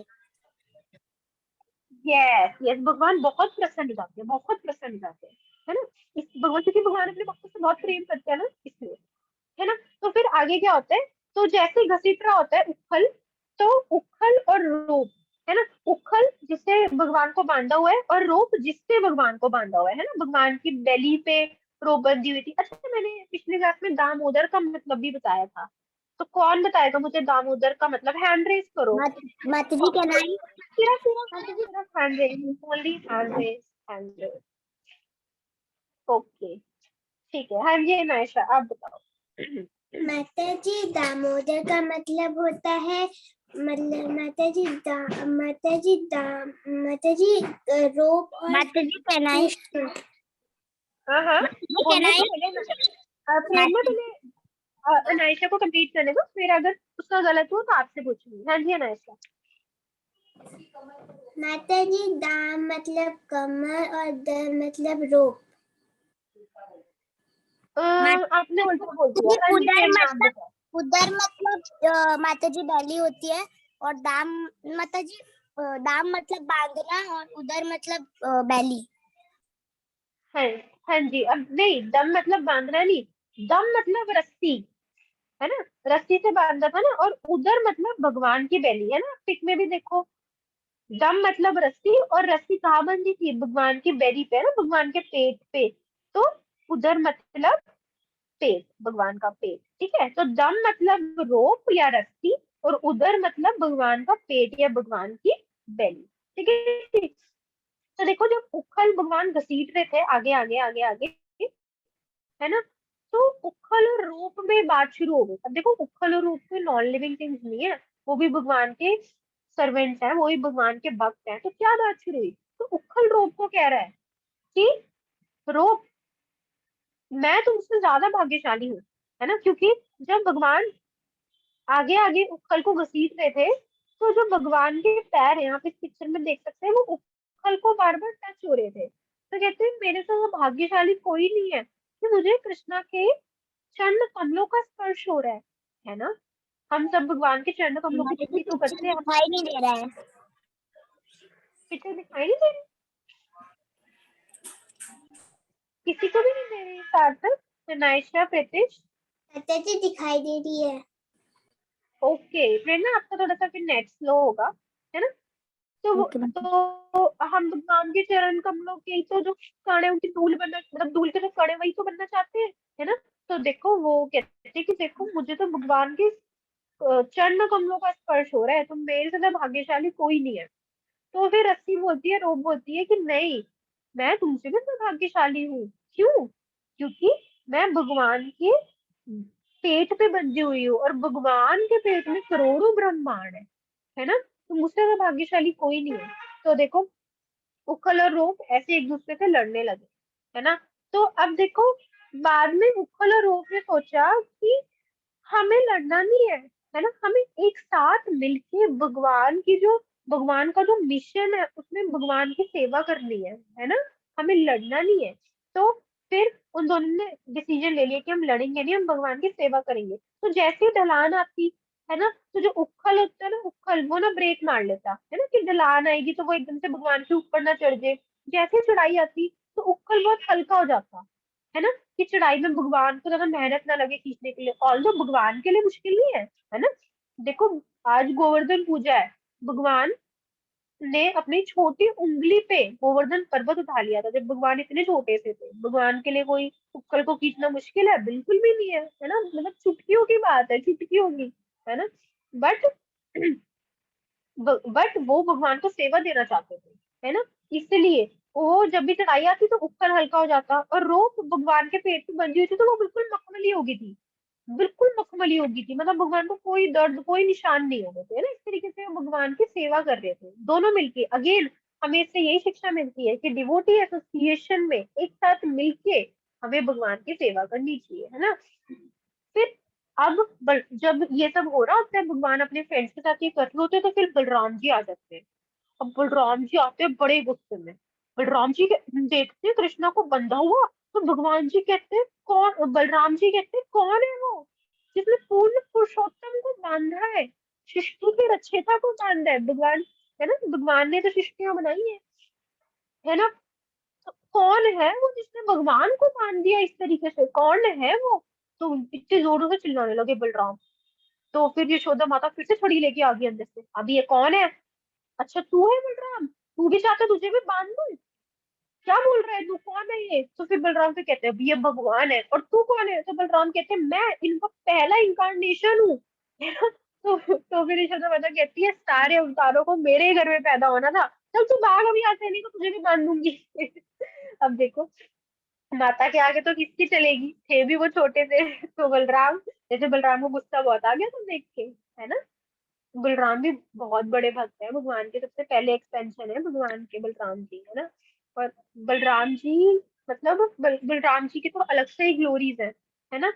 यस यस, भगवान बहुत प्रसन्न हो जाते हैं, बहुत प्रसन्न हो जाते हैं, है ना। इस भगवान, क्योंकि भगवान अपने भक्तों से बहुत प्रेम करते हैं ना, इसलिए, है ना। तो फिर आगे क्या होता है, तो जैसे घसीट रहा होता है उखल, तो उखल और रोप, है ना। उखल जिससे भगवान को बांधा हुआ है और रोप जिससे भगवान को बांधा हुआ है ना, भगवान की बेली पे रोप बंधी हुई थी। अच्छा, मैंने पिछली क्लास में दामोदर का मतलब भी बताया था, तो कौन बताएगा मुझे दामोदर का मतलब? हैंड रेज करो। माता जी क्या नाम? सिर्फ सिर्फ सिर्फ hand raise, only hand raise, hand raise. Okay, ठीक है। हाँ जी नायशा, आप बताओ। माता जी दामोदर का मतलब होता है, मतलब माता जी रोप और माता जी कहनाई। हाँ हाँ, ये बोलने कहनाई तो बोले ना। प्रेरणा पहले अनायशा को कंप्लीट करने दो, फिर अगर उसका गलत हो तो आपसे पूछूंगी। हाँ जी अनायशा। माता जी दाम मतलब कमर और दर मतलब रोप। आपने उल्टा बोल दिया। हाँ जी प्रेरणा, आप बताओ। उधर मतलब माता जी बैली होती है, और दाम माता जी दाम मतलब बांधना और उधर मतलब बैली। हाँ हाँ जी, अब नहीं, दम मतलब बांधना नहीं, दम मतलब रस्सी, है ना। रस्सी से बांधा था ना, और उधर मतलब भगवान की बेली, है ना। पिक में भी देखो, दम मतलब रस्सी, और रस्सी कहाँ बंधी थी? भगवान की बेली पे, है ना, भगवान के पेट पे। तो उधर मतलब पेट, भगवान का पेट, ठीक है। तो दम मतलब रोप या रस्सी, और उधर मतलब भगवान का पेट या भगवान की बेली, ठीक है। तो देखो, जब उखल भगवान घसीट रहे थे आगे आगे आगे आगे, है ना, तो उखल और रूप में बात शुरू हो गई। अब देखो, उखल और रूप में नॉन लिविंग थिंग्स नहीं है, वो भी भगवान के सर्वेंट्स हैं, वो भी भगवान के भक्त हैं। तो क्या बात शुरू हुई? तो उखल रूप को कह रहा है कि रूप, मैं तुमसे ज्यादा भाग्यशाली हूँ, है ना। क्योंकि जब भगवान आगे आगे उखल को घसीट रहे थे, तो जो भगवान के पैर हैं, आप इस पिक्चर में देख सकते हैं, वो उखल को बार बार टच हो रहे थे। तो कहते हैं मेरे से वो भाग्यशाली कोई नहीं है कि मुझे कृष्णा के चरण कमलों का स्पर्श हो रहा है ना। हम सब भगवान के चरण कमलों की माता जी स्तुति तो पीछे करते हैं, दिखाई नहीं दे रहा है। पिक्चर दिखाई नहीं दे रही, किसी को भी नहीं दे रही सार्थक, नायशा, प्रीतिश? माता जी दिखाई दे रही है। ओके, प्रेरणा आपका थोड़ा सा फिर नेट स्लो होगा, है ना। तो हम भगवान के चरण कमलों के तो जो कण है, उनकी धूल बनना, मतलब धूल के जो कण है वही तो बनना चाहते हैं, है ना। तो देखो, वो कहते हैं कि देखो, मुझे तो भगवान के चरण कमलों का स्पर्श हो रहा है, तो मेरे से तो भाग्यशाली कोई नहीं है। तो फिर रस्सी बोलती है, रोब बोलती है कि नहीं, मैं तुमसे भी सौभाग्यशाली हूँ। क्यों? क्योंकि मैं भगवान के पेट पे बंधी हुई हूँ, और भगवान के पेट में करोड़ों ब्रह्मांड है ना। तो मुझसे तो भाग्यशाली कोई नहीं है। तो देखो, उखल और रोप ऐसे एक दूसरे से लड़ने लगे, है ना। तो अब देखो, बाद में उखल और रोप ने सोचा कि हमें लड़ना नहीं है ना, हमें एक साथ मिलके भगवान का जो मिशन है उसमें भगवान की सेवा करनी है ना। हमें लड़ना नहीं है। तो फिर उन दोनों ने डिसीजन ले लिया कि हम लड़ेंगे नहीं, हम भगवान की सेवा करेंगे। तो जैसे ही ढलान आती है ना, तो जो उखल होता है ना, उखल वो ना ब्रेक मार लेता है ना, कि ढलान आएगी तो वो एकदम से भगवान के ऊपर ना चढ़ जाए। जैसे ही चढ़ाई आती, तो उखल बहुत हल्का हो जाता है ना, कि चढ़ाई में भगवान को ज्यादा मेहनत ना लगे खींचने के लिए। ऑल जो भगवान के लिए मुश्किल नहीं है ना। देखो, आज गोवर्धन पूजा है, भगवान ने अपनी छोटी उंगली पे गोवर्धन पर्वत उठा लिया था, जब भगवान इतने छोटे से थे। भगवान के लिए कोई उक्कड़ को खींचना मुश्किल है? बिल्कुल भी नहीं है ना। मतलब चुटकियों की बात है, चुटकियों की, है ना। बट बट वो भगवान को सेवा देना चाहते थे, है ना। इसलिए वो जब भी चढ़ाई आती तो उपकर हल्का हो जाता, और रोप भगवान के पेट पे बंधी हुई थी, तो वो बिल्कुल मखमली हो गई थी, बिल्कुल मखमली हो गई थी। मतलब भगवान को कोई दर्द, कोई निशान नहीं हो गए थे, है ना। इस तरीके से वो भगवान की सेवा कर रहे थे दोनों मिलके। अगेन, हमें इससे यही शिक्षा मिलती है कि डिवोटी एसोसिएशन में एक साथ मिलके हमें भगवान की सेवा करनी चाहिए, है ना। फिर अब जब ये सब हो रहा होता है, भगवान अपने फ्रेंड्स के साथ ये कर रहे होते हैं, तो फिर बलराम जी आ जाते हैं। अब बलराम जी आते हैं बड़े गुस्से में। बलराम जी देखते हैं कृष्णा को बंधा हुआ, तो भगवान जी कहते हैं कौन, बलराम जी कहते हैं कौन है वो जिसने पूर्ण पुरुषोत्तम को बांधा है, सृष्टि की रचयिता को बांधा है। भगवान है ना, भगवान ने तो सृष्टियां बनाई है ना, तो कौन है वो जिसने भगवान को बांध दिया इस तरीके से, कौन है वो। तो इतने जोरों से चिल्लाने लगे बलराम। तो फिर यशोदा माता फिर से छड़ी लेके आ गई अंदर से, अभी ये कौन है। अच्छा तू है बलराम, तू भी चाहता तुझे भी बांध दूं, क्या बोल रहा है तू, कौन है ये। तो फिर बलराम से कहते हैं ये भगवान है, और तू कौन है। तो बलराम कहते हैं मैं इनका पहला इंकारनेशन हूँ। तो फिर यशोदा माता कहती है सारे अवतारों को मेरे ही घर में पैदा होना था, चल तू भाग अभी यहाँ से, नहीं तो तुझे भी बांध दूंगी। अब देखो, माता के आगे तो किसकी चलेगी, थे भी वो छोटे से। तो बलराम, जैसे बलराम को गुस्सा बहुत आ गया तो देख के, है ना। बलराम भी बहुत बड़े भक्त है भगवान के, सबसे पहले एक्सपेंशन है भगवान के बलराम जी, है ना। और बलराम जी, मतलब बलराम जी की तो अलग से ही ग्लोरीज है ना।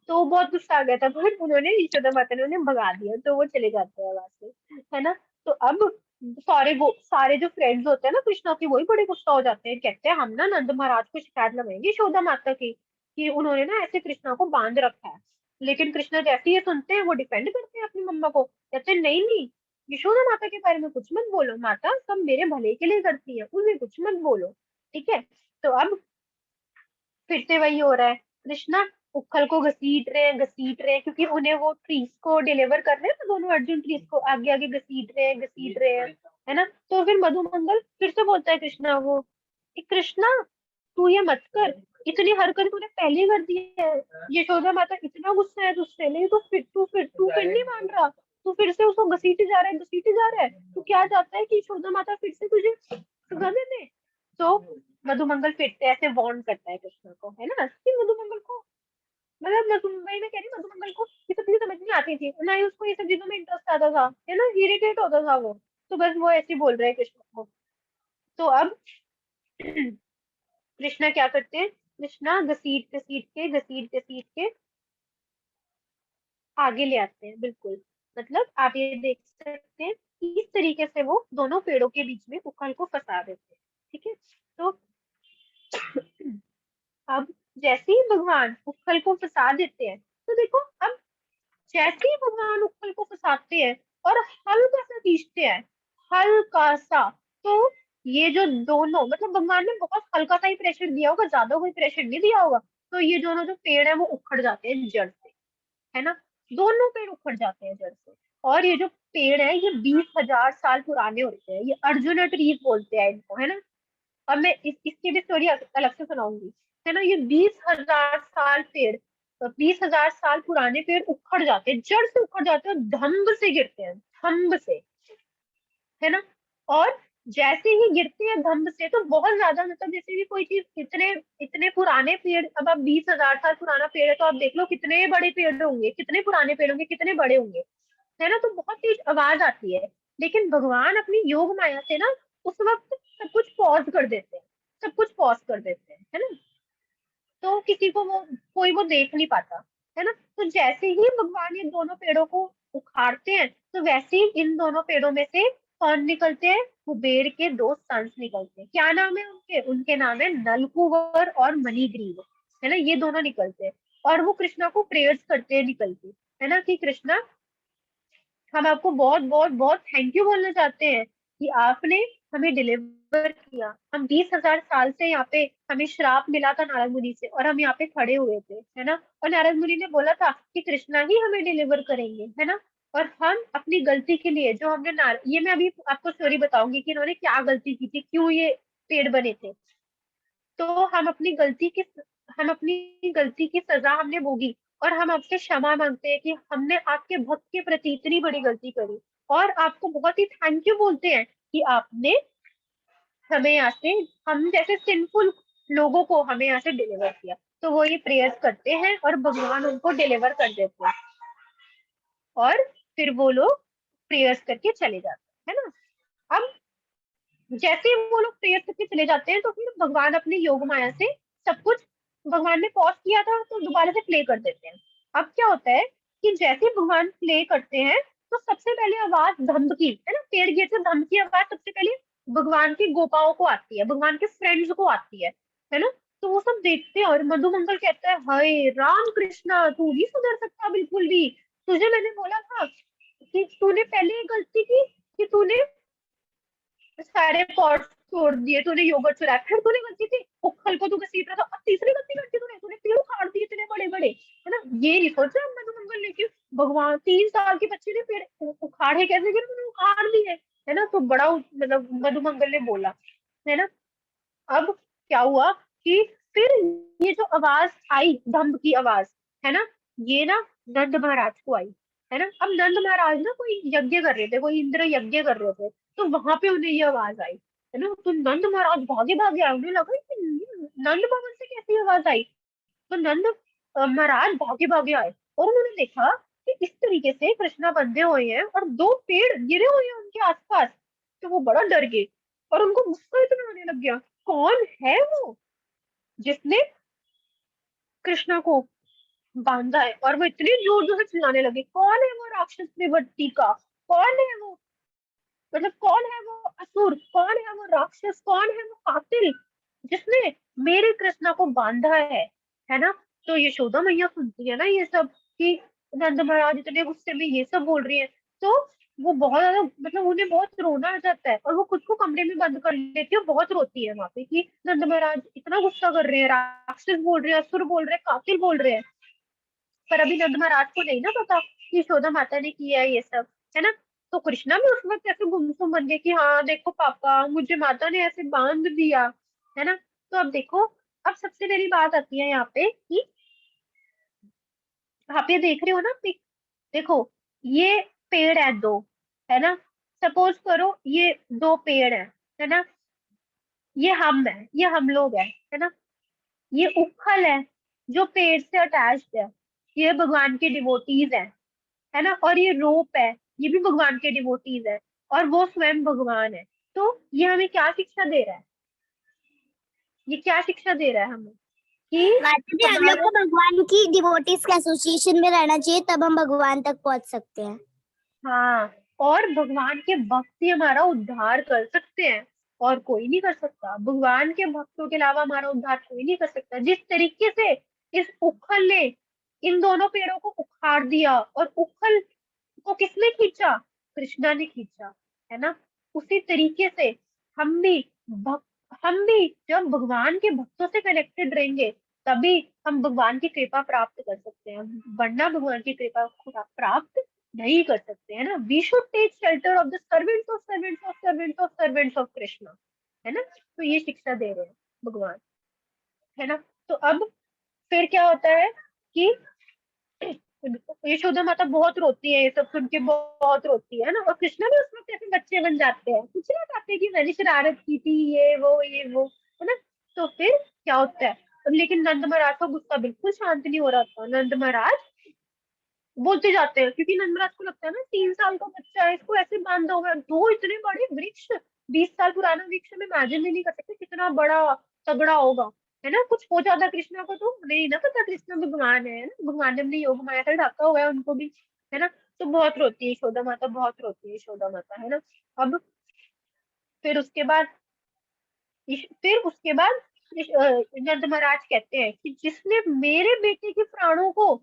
तो वो बहुत गुस्सा आ गया था, पर उन्होंने यशोदा माता ने उन्हें भगा दिया, तो वो चले जाते हैं वहां से, है ना। तो अब सारे जो फ्रेंड्स होते हैं ना कृष्णा के, वही बड़े गुस्सा हो जाते हैं, कहते हैं हम ना नंद महाराज को शिकायत लगाएंगे यशोदा माता की, कि उन्होंने ना ऐसे कृष्णा को बांध रखा है। लेकिन कृष्णा जैसे ये सुनते हैं, वो डिफेंड करते हैं अपनी मम्मा को, कहते हैं नहीं नहीं, यशोदा माता के बारे में कुछ मत बोलो, माता सब मेरे भले के लिए करती है, उन्हें कुछ मत बोलो, ठीक है। तो अब फिर से वही हो रहा है, कृष्णा उखल को घसीट रहे हैं, क्योंकि उन्हें वो ट्रीज को डिलीवर कर रहे हैं ना, दोनों अर्जुन ट्रीज को आगे आगे घसीट रहे हैं, है ना। तो फिर मधुमंगल फिर से बोलता है कृष्णा को कि कृष्णा तू ये मत कर, इतनी हरकत तूने पहले कर दी है, यशोदा माता इतना गुस्सा है तुझसे, नहीं तो फिर नहीं मान रहा, तू फिर से उसको घसीटे जा रहा है, तू क्या चाहता है कि यशोदा माता फिर से तुझे सजा दे दे। तो मधुमंगल फिर से ऐसे वार्न करता है कृष्ण को, है ना, कि मधुमंगल को, मतलब मधुमंगल में कह रही मधुमंगल को ये सब चीजें समझ नहीं आती थी, ना ही उसको ये सब चीजों में इंटरेस्ट आता था, है ना, इरिटेट होता था वो। तो बस वो ऐसे ही बोल रहे हैं कृष्ण को। तो अब कृष्णा क्या करते हैं, कृष्णा घसीट के आगे ले आते हैं, बिल्कुल। मतलब आप ये देख सकते हैं कि इस तरीके से वो दोनों पेड़ों के बीच में उखल को फंसा देते हैं, ठीक है। तो अब जैसे ही भगवान उखल को फंसा देते हैं, तो देखो अब जैसे ही भगवान उखल को फंसाते हैं और हल्का सा खींचते हैं, हल्का सा, तो ये जो दोनों, मतलब भगवान ने बहुत हल्का सा ही प्रेशर दिया होगा, ज्यादा कोई प्रेशर नहीं दिया होगा, तो ये दोनों जो पेड़ है वो उखड़ जाते हैं जड़ से, है ना। दोनों पेड़ उखड़ जाते हैं जड़ से। और ये जो पेड़ है ये 20,000 साल पुराने होते हैं, ये अर्जुन ट्रीज बोलते हैं इनको, है ना। और मैं इसकी भी स्टोरी अलग से सुनाऊंगी, है ना। ये 20,000 साल पेड़, 20,000 साल पुराने पेड़ उखड़ जाते हैं, जड़ से उखड़ जाते हैं, और धम्ब से गिरते हैं, धम्ब से, है ना। और जैसे ही गिरते हैं धम्ब से, तो बहुत ज्यादा, मतलब जैसे भी कोई चीज, इतने इतने पुराने पेड़, अब आप 20,000 साल पुराना पेड़ है, तो आप देख लो कितने बड़े पेड़ होंगे, कितने पुराने पेड़ होंगे, कितने बड़े होंगे, है ना। तो बहुत तेज आवाज आती है, लेकिन भगवान अपनी योग माया से ना उस वक्त सब कुछ पॉज कर देते हैं, सब कुछ पॉज कर देते हैं, है ना। तो किसी को वो, कोई वो देख नहीं पाता, है ना। तो जैसे ही भगवान ये दोनों पेड़ों को उखाड़ते हैं, तो वैसे ही इन दोनों पेड़ों में से कौन निकलते हैं, कुबेर के दो सन्स निकलते हैं। क्या नाम है उनके, उनके नाम है नलकूबर और मणिग्रीव, है ना, ये दोनों निकलते हैं। और वो कृष्णा को प्रेयर्स करते हैं निकलते, है ना, कि कृष्णा हम आपको बहुत बहुत बहुत थैंक यू बोलना चाहते हैं कि आपने हमें डिलीवर किया। हम 20,000 साल से यहाँ पे, हमें श्राप मिला था नारद मुनि से, और हम यहाँ पे खड़े हुए थे, है ना। और नारद मुनि ने बोला था कि कृष्णा ही हमें डिलीवर करेंगे, है ना। और हम अपनी गलती के लिए जो हमने ये मैं अभी आपको स्टोरी बताऊंगी कि इन्होंने क्या गलती की थी, क्यों ये पेड़ बने थे। तो हम अपनी गलती की सजा हमने भोगी, और हम आपसे क्षमा मांगते हैं कि हमने आपके भक्त के प्रति इतनी बड़ी गलती करी, और आपको बहुत ही थैंक यू बोलते हैं कि आपने हमें यहाँ से, हम जैसे सिंफुल लोगों को हमें यहाँ से डिलीवर किया। तो वो ये प्रेयर्स करते हैं और भगवान उनको डिलीवर कर देते हैं, और फिर वो लोग प्रेयर्स करके चले जाते हैं, है ना। अब जैसे ही वो लोग प्रेयर करके चले जाते हैं, तो फिर भगवान अपने योग माया से सब कुछ, भगवान ने पॉज किया था तो दोबारा से प्ले कर देते हैं, अब क्या होता है कि जैसे भगवान प्ले करते हैं तो सबसे पहले आवाज धम्ब की, है ना, पेड़ गिरते से धम्ब की आवाज सबसे पहले भगवान की गोपाओं को आती है, भगवान के फ्रेंड्स को आती है ना। तो वो सब देखते हैं और मधुमंगल कहता है, हाय राम कृष्णा, तू नहीं सुधर सकता बिल्कुल भी। तुझे मैंने बोला था कि तूने पहले ये गलती की कि तूने सारे पॉट तोड़ दिए, तूने योगर्ट चुराया, फिर तूने गलती थी उखल को तू घसीट रहा था, और तीसरी गलती करती तूने तूने पेड़ उखाड़ दिए इतने बड़े बड़े, है ना। ये नहीं सोचा मधुमंगल ने कि भगवान 3 साल के बच्चे ने पेड़ उखाड़े कैसे, कि तूने उखाड़ दिए, है ना। तो बड़ा मतलब मधुमंगल ने बोला, है ना। अब क्या हुआ कि फिर ये जो आवाज आई धम्ब की आवाज, है ना, ये ना नंद महाराज को आई, है ना। अब नंद महाराज ना कोई यज्ञ कर रहे थे, कोई इंद्र यज्ञ कर रहे थे, तो वहां पे उन्हें ये आवाज आई, है ना। तो नंद महाराज भागे भागे आए, उन्हें लगा कि नंद भवन से कैसी आवाज आई। तो नंद महाराज भागे भागे आए और उन्होंने देखा कि इस तरीके से कृष्णा बंधे हुए हैं और 2 पेड़ गिरे हुए हैं उनके आसपास। तो वो बड़ा डर गए और उनको गुस्सा इतना आने लग गया, कौन है वो जिसने कृष्णा को बांधा है। और वो इतनी जोर जोर से चिल्लाने लगे, कौन है वो राक्षस निवृत्ति का, कौन है वो, मतलब कौन है वो असुर, कौन है वो राक्षस, कौन है वो कातिल जिसने मेरे कृष्णा को बांधा है ना। तो यशोदा मैया सुनती है ना ये सब कि नंद महाराज इतने गुस्से में ये सब बोल रही है, तो वो बहुत ज्यादा मतलब उन्हें बहुत रोना आ जाता है और वो खुद को कमरे में बंद कर लेती है, बहुत रोती है वहां पे कि नंद महाराज इतना गुस्सा कर रहे हैं, राक्षस बोल रहे हैं, असुर बोल रहे हैं, कातिल बोल रहे हैं। पर अभी नंद महाराज को नहीं ना पता कि यशोदा माता ने किया है ये सब, है ना। तो कृष्णा भी उस वक्त ऐसे गुमसुम बन गए कि हाँ देखो पापा, मुझे माता ने ऐसे बांध दिया, है ना। तो अब देखो, अब सबसे पहली बात आती है यहाँ पे कि आप ये देख रहे हो ना पिक, देखो ये पेड़ है 2, है ना। सपोज करो ये 2 पेड़ है ना। ये हम है, ये हम लोग है ना। ये उखल है जो पेड़ से अटैच्ड है, ये भगवान के डिवोटीज है ना। और ये रोप है, ये भी भगवान के डिवोटीज है, और वो स्वयं भगवान है। तो ये हमें क्या शिक्षा दे रहा है, ये क्या शिक्षा दे रहा है हमें कि माता जी, हम लोग हमारे, को भगवान की डिवोटीज के एसोसिएशन में रहना चाहिए, तब हम भगवान तक पहुंच सकते हैं। हाँ, और भगवान के भक्त ही हमारा उद्धार कर सकते हैं, और कोई नहीं कर सकता, भगवान के भक्तों के अलावा हमारा उद्धार कोई नहीं कर सकता। जिस तरीके से इस उखल ने इन दोनों पेड़ों को उखाड़ दिया, और उखल को किसने खींचा, कृष्णा ने खींचा, है ना। उसी तरीके से हम भी भक्त, हम भी जब भगवान के भक्तों से कनेक्टेड रहेंगे तभी हम भगवान की कृपा प्राप्त कर सकते हैं, वरना भगवान की कृपा प्राप्त नहीं कर सकते, है ना। We should take shelter of the servants of servants of servants of servants of Krishna, है ना। तो ये शिक्षा दे रहे हैं भगवान, है ना। तो अब फिर क्या होता है कि यशोदा माता बहुत रोती है, ये सब सुन के बहुत रोती है ना। और कृष्णा भी उस वक्त ऐसे बच्चे बन जाते हैं, कुछ नहीं पाते कि मैंने शरारत की थी, ये वो, है ना। तो फिर क्या होता है, लेकिन नंद महाराज का गुस्सा बिल्कुल शांत नहीं हो रहा था। नंद महाराज बोलते जाते हैं क्योंकि नंद महाराज को लगता है ना 3 साल का बच्चा है, इसको ऐसे बांधा हुआ है, 2 इतने बड़े वृक्ष, 20 साल पुराना वृक्ष में इमेजिन भी नहीं कर सकते कितना बड़ा तगड़ा होगा, है ना। कुछ हो जाता कृष्णा को तो नहीं ना पता, कृष्णा भगवान है ना, भगवान ने अपने योग माया से ढका हुआ है उनको भी, है ना। तो बहुत रोती है यशोदा माता, बहुत रोती है यशोदा माता, है ना। अब फिर उसके बाद फिर उसके बाद नंद महाराज कहते हैं कि जिसने मेरे बेटे के प्राणों को,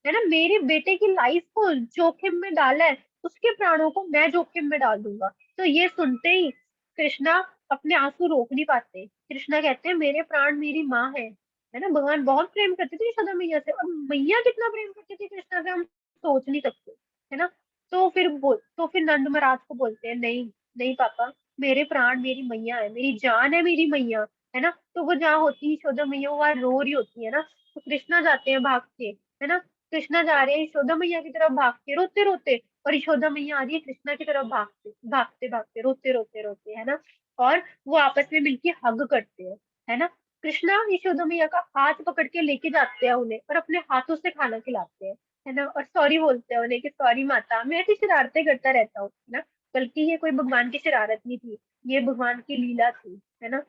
है ना, मेरे बेटे की लाइफ को जोखिम में डाला है, उसके प्राणों को मैं जोखिम में डाल दूंगा। तो ये सुनते ही कृष्णा अपने आंसू रोक नहीं पाते। कृष्णा कहते हैं मेरे प्राण मेरी माँ है ना। भगवान बहुत प्रेम करते थे यशोदा मैया से, और मैया कितना प्रेम करती थी कृष्णा से हम सोच नहीं सकते, है ना। तो फिर नंद महाराज को बोलते हैं, नहीं नहीं पापा, मेरे प्राण मेरी मैया है, मेरी जान है मेरी मैया, है ना। तो वो जहाँ होती है यशोदा मैया, वो वहाँ रो रही होती है ना। तो कृष्णा जाते हैं भाग के, है ना। कृष्णा जा रहे हैं यशोदा मैया की तरफ भाग के रोते रोते, और यशोदा मैया आ रही है कृष्णा की तरफ भागते भागते भागते रोते रोते रोते, है ना। और वो आपस में मिलके हग करते हैं, है ना। कृष्णा यशोदा मैया का हाथ पकड़ के लेके जाते हैं उन्हें, और अपने हाथों से खाना खिलाते हैं, है ना। और सॉरी बोलते हैं उन्हें कि सॉरी माता, मैं ऐसी शरारतें करता रहता हूँ, है ना। बल्कि ये कोई भगवान की शरारत नहीं थी, ये भगवान की लीला थी, है ना।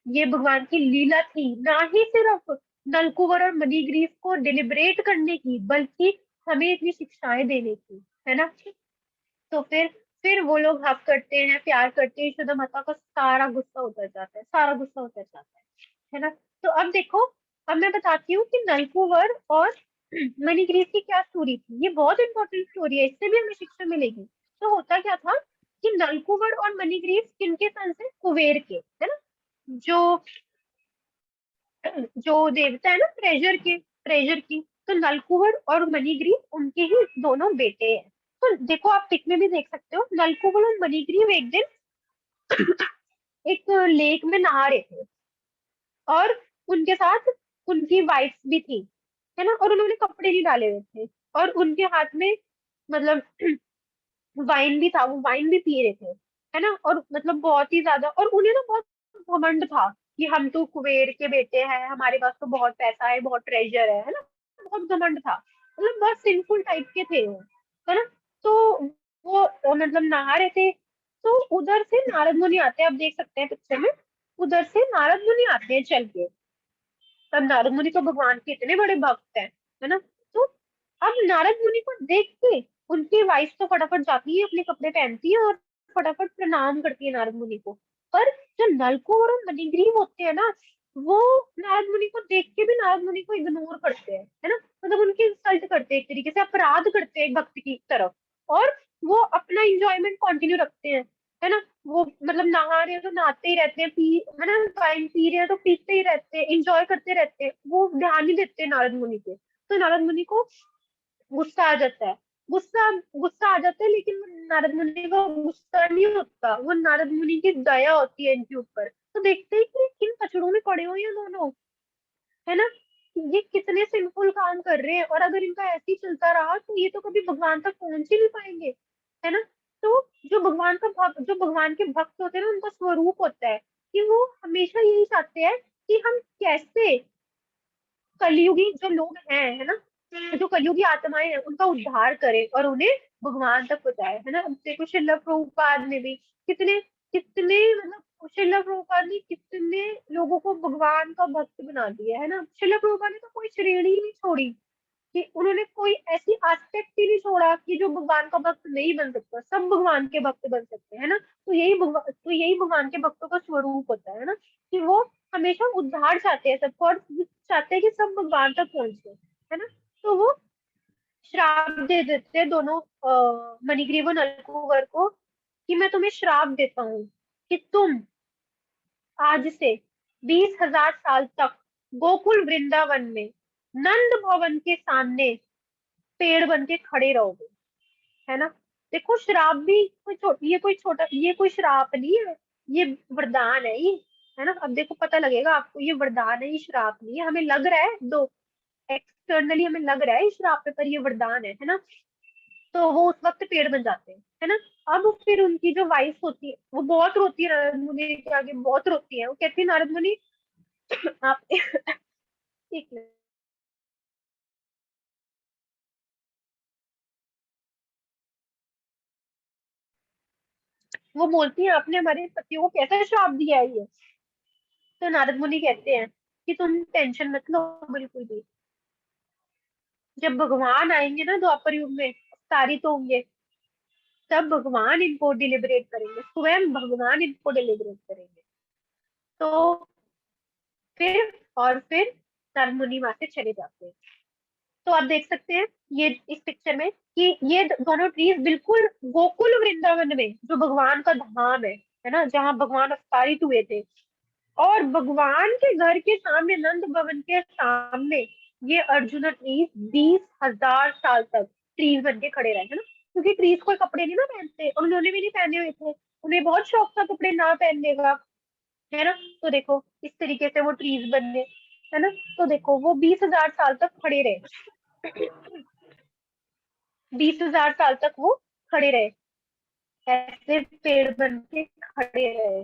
ये भगवान की लीला थी, ना ही सिर्फ नलकुबर और मणिग्रीव को डिलिब्रेट करने की, बल्कि हमें इतनी शिक्षाएं देने की, है ना। तो फिर वो लोग हक करते हैं, प्यार करते हैं, यशोदा माता का सारा गुस्सा उतर जाता है, सारा गुस्सा उतर जाता है ना। तो अब देखो, अब मैं बताती हूँ कि नलकुबर और मणिग्रीव की क्या स्टोरी थी। ये बहुत इंपॉर्टेंट स्टोरी है, इससे भी हमें शिक्षा मिलेगी। तो होता क्या था कि नलकुबर और मणिग्रीव किनके सन से, कुबेर के, है ना। जो जो देवता है ना ट्रेजर की, तो नलकुबर और मणिग्रीव उनके ही दोनों बेटे हैं। तो देखो, आप पिक में भी देख सकते हो, नलकुबर और मणिग्रीव एक दिन एक लेक में नहा रहे थे, और उनके साथ उनकी वाइफ भी थी, है ना। और उन्होंने कपड़े नहीं डाले हुए थे, और उनके हाथ में मतलब वाइन भी था, वो वाइन भी पी रहे थे, है ना। और मतलब बहुत ही ज्यादा, और उन्हें ना बहुत घमंड था कि हम तो कुबेर के बेटे हैं, हमारे पास तो बहुत पैसा है, बहुत ट्रेजर है ना। बहुत घमंड था, मतलब बहुत सिंपल टाइप के थे वो, है ना। तो वो मतलब नहा रहे थे, तो उधर से नारद मुनि आते हैं, आप देख सकते हैं पिक्चर में। उधर से नारद मुनि आते हैं चल के। तब नारद मुनि तो भगवान के इतने बड़े भक्त हैं, है ना। तो अब नारद मुनि को देख के उनकी वाइफ तो फटाफट जाती है, अपने कपड़े पहनती है, और फटाफट प्रणाम करती है नारद मुनि को। पर जो नलकुबर और मणिग्रीव होते हैं ना, वो नारद मुनि को देख के भी नारद मुनि को इग्नोर करते हैं, है ना। मतलब उनकी इंसल्ट करते हैं, एक तरीके से अपराध करते हैं भक्त की तरफ। और वो अपना इंजॉयमेंट कंटिन्यू रखते हैं, है ना। वो मतलब नहा रहे हैं तो नहाते ही रहते हैं, पी है ना, वाइन पी रहे हैं तो पीते ही रहते हैं, इंजॉय करते रहते हैं, वो ध्यान नहीं देते नारद मुनि पे। तो नारद मुनि को गुस्सा आ जाता है, गुस्सा गुस्सा आ जाता है, लेकिन वो नारद मुनि का गुस्सा नहीं होता, वो नारद मुनि की दया होती है इनके ऊपर। तो देखते हैं कि किन कचड़ों में पड़े हुए हैं दोनों, है ना। ये कितने सिंपल काम कर रहे हैं, और अगर इनका ऐसे ही चलता रहा तो ये तो कभी भगवान तक पहुंच ही नहीं पाएंगे, है ना। तो जो भगवान का भक्त, जो भगवान के भक्त होते हैं ना, उनका स्वरूप होता है कि वो हमेशा यही चाहते हैं कि हम कैसे कलयुगी जो लोग हैं, है ना, जो कलयुगी आत्माएं हैं, उनका उद्धार करें और उन्हें भगवान तक पहुंचाए, है ना। अब देखो श्रील प्रभुपाद ने भी कितने कितने मतलब श्रील प्रभुपाद ने कितने लोगों को भगवान का भक्त बना दिया, है ना। श्रील प्रभुपाद ने तो कोई श्रेणी ही नहीं छोड़ी, कि उन्होंने कोई ऐसी आस्पेक्ट ही नहीं छोड़ा कि जो भगवान का भक्त नहीं बन सकता, सब भगवान के भक्त बन सकते हैं, है ना। तो यही भगवान के भक्तों का स्वरूप होता है ना, कि वो हमेशा उद्धार चाहते हैं सबको, और चाहते हैं कि सब भगवान तक पहुंचे, है ना। तो वो श्राप दे देते हैं दोनों, मणिग्रीव और नलकूबर को, कि मैं तुम्हें श्राप देता हूँ कि तुम आज से 20,000 साल तक गोकुल वृंदावन में नंद भवन के सामने पेड़ बन के खड़े रहोगे, है ना। देखो, श्राप भी ये कोई श्राप नहीं है, ये वरदान है ये, है ना। अब देखो पता लगेगा आपको, ये वरदान है, ये श्राप नहीं है। हमें लग रहा है दो एक्सटर्नली, हमें लग रहा है ये श्राप है, पर ये वरदान है ना। तो वो उस वक्त पेड़ बन जाते हैं, है ना। अब फिर उनकी जो वाइफ होती है, वो बहुत रोती है नारद मुनि के आगे, बहुत रोती है। वो कहती है, नारद मुनि आप एक मिनट। वो बोलती है, आपने हमारे पतियों को कैसा श्राप दिया है ये। तो नारद मुनि कहते हैं कि तुम टेंशन मत लो बिल्कुल भी, जब भगवान आएंगे ना द्वापर युग में, अवतारित होंगे, तब भगवान इनको डिलिबरेट करेंगे, स्वयं भगवान इनको डिलिबरेट करेंगे। तो फिर नारद मुनि वहां से चले जाते हैं। तो आप देख सकते हैं ये इस पिक्चर में कि ये दोनों ट्रीज बिल्कुल गोकुल वृंदावन में, जो भगवान का धाम है ना, जहाँ भगवान अवतारित हुए थे, और भगवान के घर के सामने, नंद भवन के सामने, ये अर्जुन ट्रीज 20,000 साल तक ट्रीज बन के खड़े रहे, है ना। क्योंकि ट्रीज कोई कपड़े नहीं ना पहनते, और उन्होंने भी नहीं पहने हुए थे, उन्हें बहुत शौक था कपड़े ना पहनने का, है ना। तो देखो इस तरीके से वो ट्रीज बने, है ना। तो देखो वो 20,000 साल तक खड़े रहे, 20,000 साल तक वो खड़े रहे, ऐसे पेड़ बन के खड़े रहे।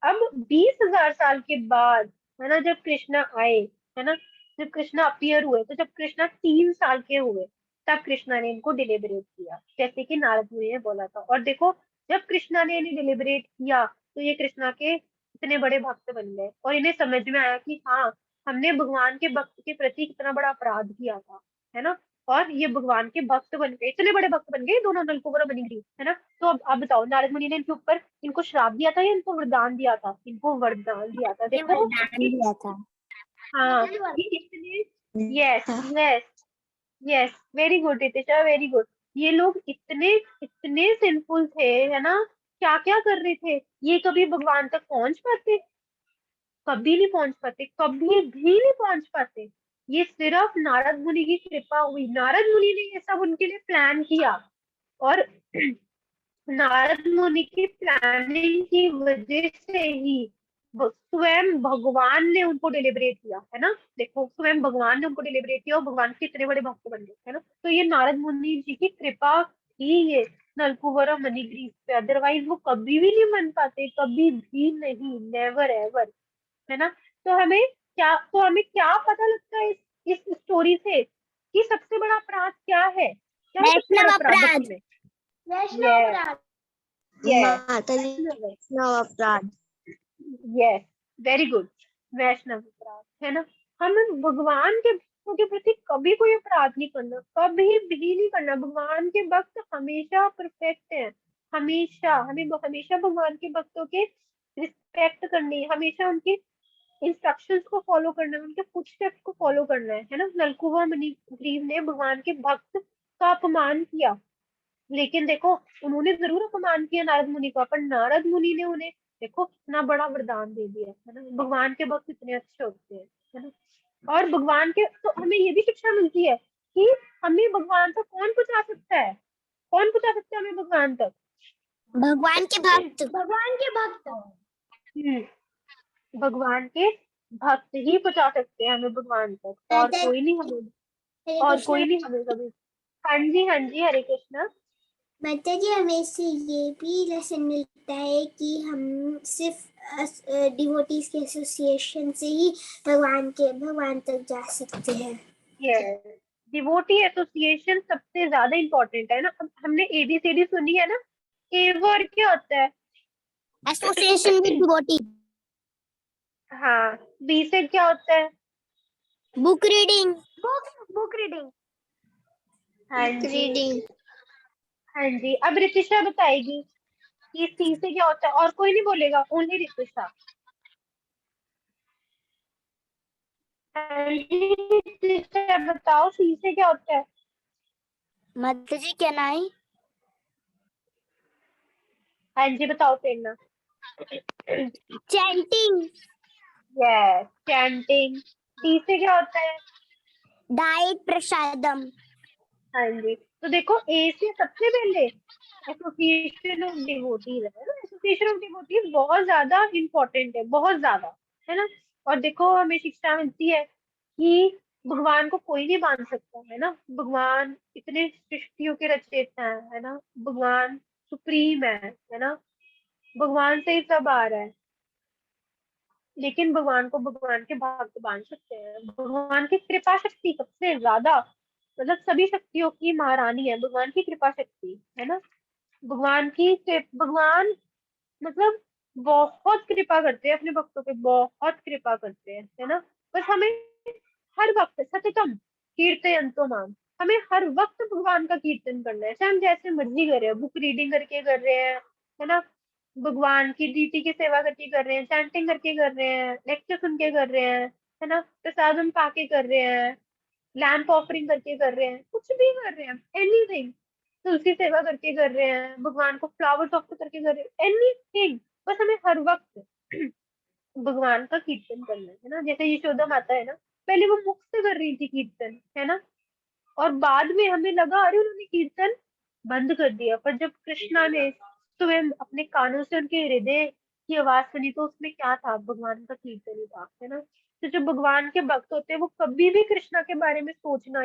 अब 20,000 साल के बाद, है ना, जब कृष्णा आए, है ना, जब कृष्णा अपीयर हुए, तो जब कृष्णा 3 साल के हुए, तब कृष्णा ने इनको डिलीबरेट किया, जैसे कि नारद मुनि ने बोला था। और देखो, जब कृष्णा ने इन्हें डिलीबरेट किया, तो ये कृष्णा के इतने बड़े भक्त बन गए, और इन्हें समझ में आया कि हाँ, हमने भगवान के भक्त के प्रति कितना बड़ा अपराध किया था, है ना। और ये भगवान के भक्त बन गए, इतने बड़े भक्त बन गए दोनों, नलकूबर और मणिग्रीव, है ना। तो अब आप बताओ, नारद मुनि ने इनके ऊपर, इनको श्राप दिया था या इनको वरदान दिया था? इनको वरदान दिया था। ये देखो वरदान दिया था। हाँ, ये इतने, yes yes yes, very good Ritisha, very good. ये लोग इतने इतने सिंपल थे, है ना, क्या क्या कर रहे थे, ये कभी भगवान तक पहुंच पाते? कभी नहीं पहुंच पाते, कभी भी नहीं पहुंच पाते। ये सिर्फ नारद मुनि की कृपा हुई, नारद मुनि ने ये सब उनके लिए प्लान किया। और नारद मुनि की प्लानिंग की वजह से ही स्वयं भगवान ने उनको डिलिबरेट किया, है ना। देखो, स्वयं भगवान ने उनको डिलिबरेट किया और भगवान के इतने बड़े भक्त बन गए, है ना। तो ये नारद मुनि जी की कृपा ही ये नलकूबर और मणिग्रीव पे, अदरवाइज वो कभी भी नहीं बन पाते, कभी भी नहीं, नेवर एवर, है ना। तो हमें क्या पता लगता है इस स्टोरी से कि सबसे बड़ा अपराध क्या है? क्या है सबसे बड़ा वैष्णव अपराध अपराध। भक्ति में? वैष्णव यस अपराध। यस माता जी, वैष्णव अपराध। यस, वेरी गुड, वैष्णव अपराध, है ना। हमें भगवान के भक्तों के प्रति कभी कोई अपराध नहीं करना, कभी भी नहीं करना। भगवान के भक्त हमेशा परफेक्ट हैं, हमेशा, हमें हमेशा भगवान के भक्तों के रिस्पेक्ट करनी है, हमेशा उनकी इंस्ट्रक्शंस को फॉलो करना है, उनके फुटस्टेप्स को फॉलो करना है ना। नलकूबर मणिग्रीव ने भगवान के भक्त का अपमान किया, लेकिन देखो, उन्होंने जरूर अपमान किया नारद मुनि का, पर नारद मुनि ने उन्हें देखो कितना बड़ा वरदान दे दिया, है ना। भगवान के भक्त इतने अच्छे होते हैं, है ना। और भगवान के तो हमें ये भी शिक्षा मिलती है कि हमें भगवान तक कौन पहुंचा सकता है, कौन पहुंचा सकता है हमें भगवान तक? भगवान के भक्त। भगवान के भक्त। भगवान के भक्त ही पहुंचा सकते हैं हमें भगवान तक, और हरे कोई नहीं हमें, और कृष्ण। कोई नहीं हमें कभी। हाँ जी हाँ जी, हरे कृष्णा। माता जी, हमें इससे ये भी लेसन मिलता है कि हम सिर्फ डिवोटीज के एसोसिएशन से ही भगवान तक जा सकते हैं। यस, डिवोटी एसोसिएशन सबसे ज्यादा इम्पोर्टेंट है ना। अब हमने एबीसीडी सुनी है ना, ए वर्ड क्या होता है? Association with devotee. हाँ, बी से क्या होता है? Book reading. Book reading. हाँ बुक जी रीडिंग। हाँ जी, अब रितिशा बताएगी कि सी से क्या होता है, और कोई नहीं बोलेगा, ओनली रितिशा। हाँ जी, रितिशा बताओ, सी से क्या होता है? माता जी, क्या नाई? हाँ जी, बताओ प्रेरणा। चैंटिंग। Yes, chanting. डी से क्या होता है? डाइट प्रसादम। हाँ जी, तो देखो, ए से सबसे पहले एसोसिएशन ऑफ डिवोटीज है ना। एसोसिएशन ऑफ डिवोटीज बहुत ज्यादा इम्पोर्टेंट है, बहुत ज्यादा, है ना। और देखो, हमें शिक्षा मिलती है कि भगवान को कोई नहीं मान सकता, है ना। भगवान इतने सृष्टियों के रचयिता है ना। भगवान सुप्रीम है ना। भगवान से ही सब आ रहा है, लेकिन भगवान को भगवान के भक्त मान सकते हैं। भगवान की कृपा शक्ति सबसे ज्यादा, मतलब सभी शक्तियों की महारानी है भगवान की कृपा शक्ति, है ना। भगवान मतलब बहुत कृपा करते हैं अपने भक्तों पे, बहुत कृपा करते हैं, है ना। बस हमें हर वक्त सततम कीर्तयन्तो माम, हमें हर वक्त भगवान का कीर्तन करना है, चाहे हम जैसे मर्जी कर रहे हैं, बुक रीडिंग करके कर रहे हैं, है ना, भगवान की डीटी की सेवा करके कर रहे हैं, चैंटिंग करके कर रहे हैं, लेक्चर सुन के कर रहे हैं, है ना, प्रसादम पाके कर रहे हैं, लैंप ऑफरिंग करके कर रहे हैं, कुछ भी कर रहे हैं, एनीथिंग, तुलसी सेवा करके कर रहे हैं, भगवान को फ्लावर्स ऑफर करके कर रहे हैं, एनीथिंग, बस हमें हर वक्त भगवान का कीर्तन करना है ना। जैसे यशोदा माता है ना, पहले वो मुख से कर रही थी कीर्तन, है ना, और बाद में हमें लगा अरे उन्होंने कीर्तन बंद कर दिया, पर जब कृष्णा ने स्वयं अपने कानों से उनके हृदय की आवाज सुनी, तो उसमें क्या था? भगवान का कीर्तन ही था, है ना। तो जो भगवान के भक्त होते हैं, वो कभी भी कृष्णा के बारे में सोचना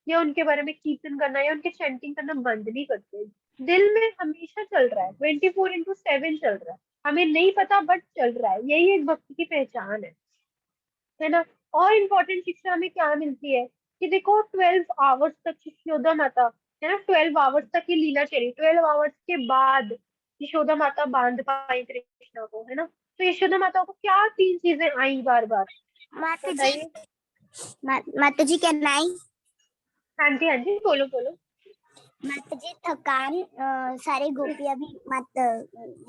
या उनके बारे में कीर्तन करना या उनके चैंटिंग करना बंद नहीं करते। दिल में हमेशा चल रहा है, 24/7 चल रहा है, हमें नहीं पता बट चल रहा है, यही एक भक्त की पहचान है ना। और इम्पोर्टेंट शिक्षा हमें क्या मिलती है कि देखो, 12 आवर्स तक यशोदा माता, है ना, 12 आवर्स तक ये लीला चली, 12 आवर्स के बाद यशोदा माता बांध पाई कृष्णा को, है ना। तो यशोदा माता को क्या तीन चीजें आई बार बार? बताइए। माता जी कैन आई? हाँ जी, हाँ जी, बोलो बोलो। माता जी थकान सारे गोपियां भी माता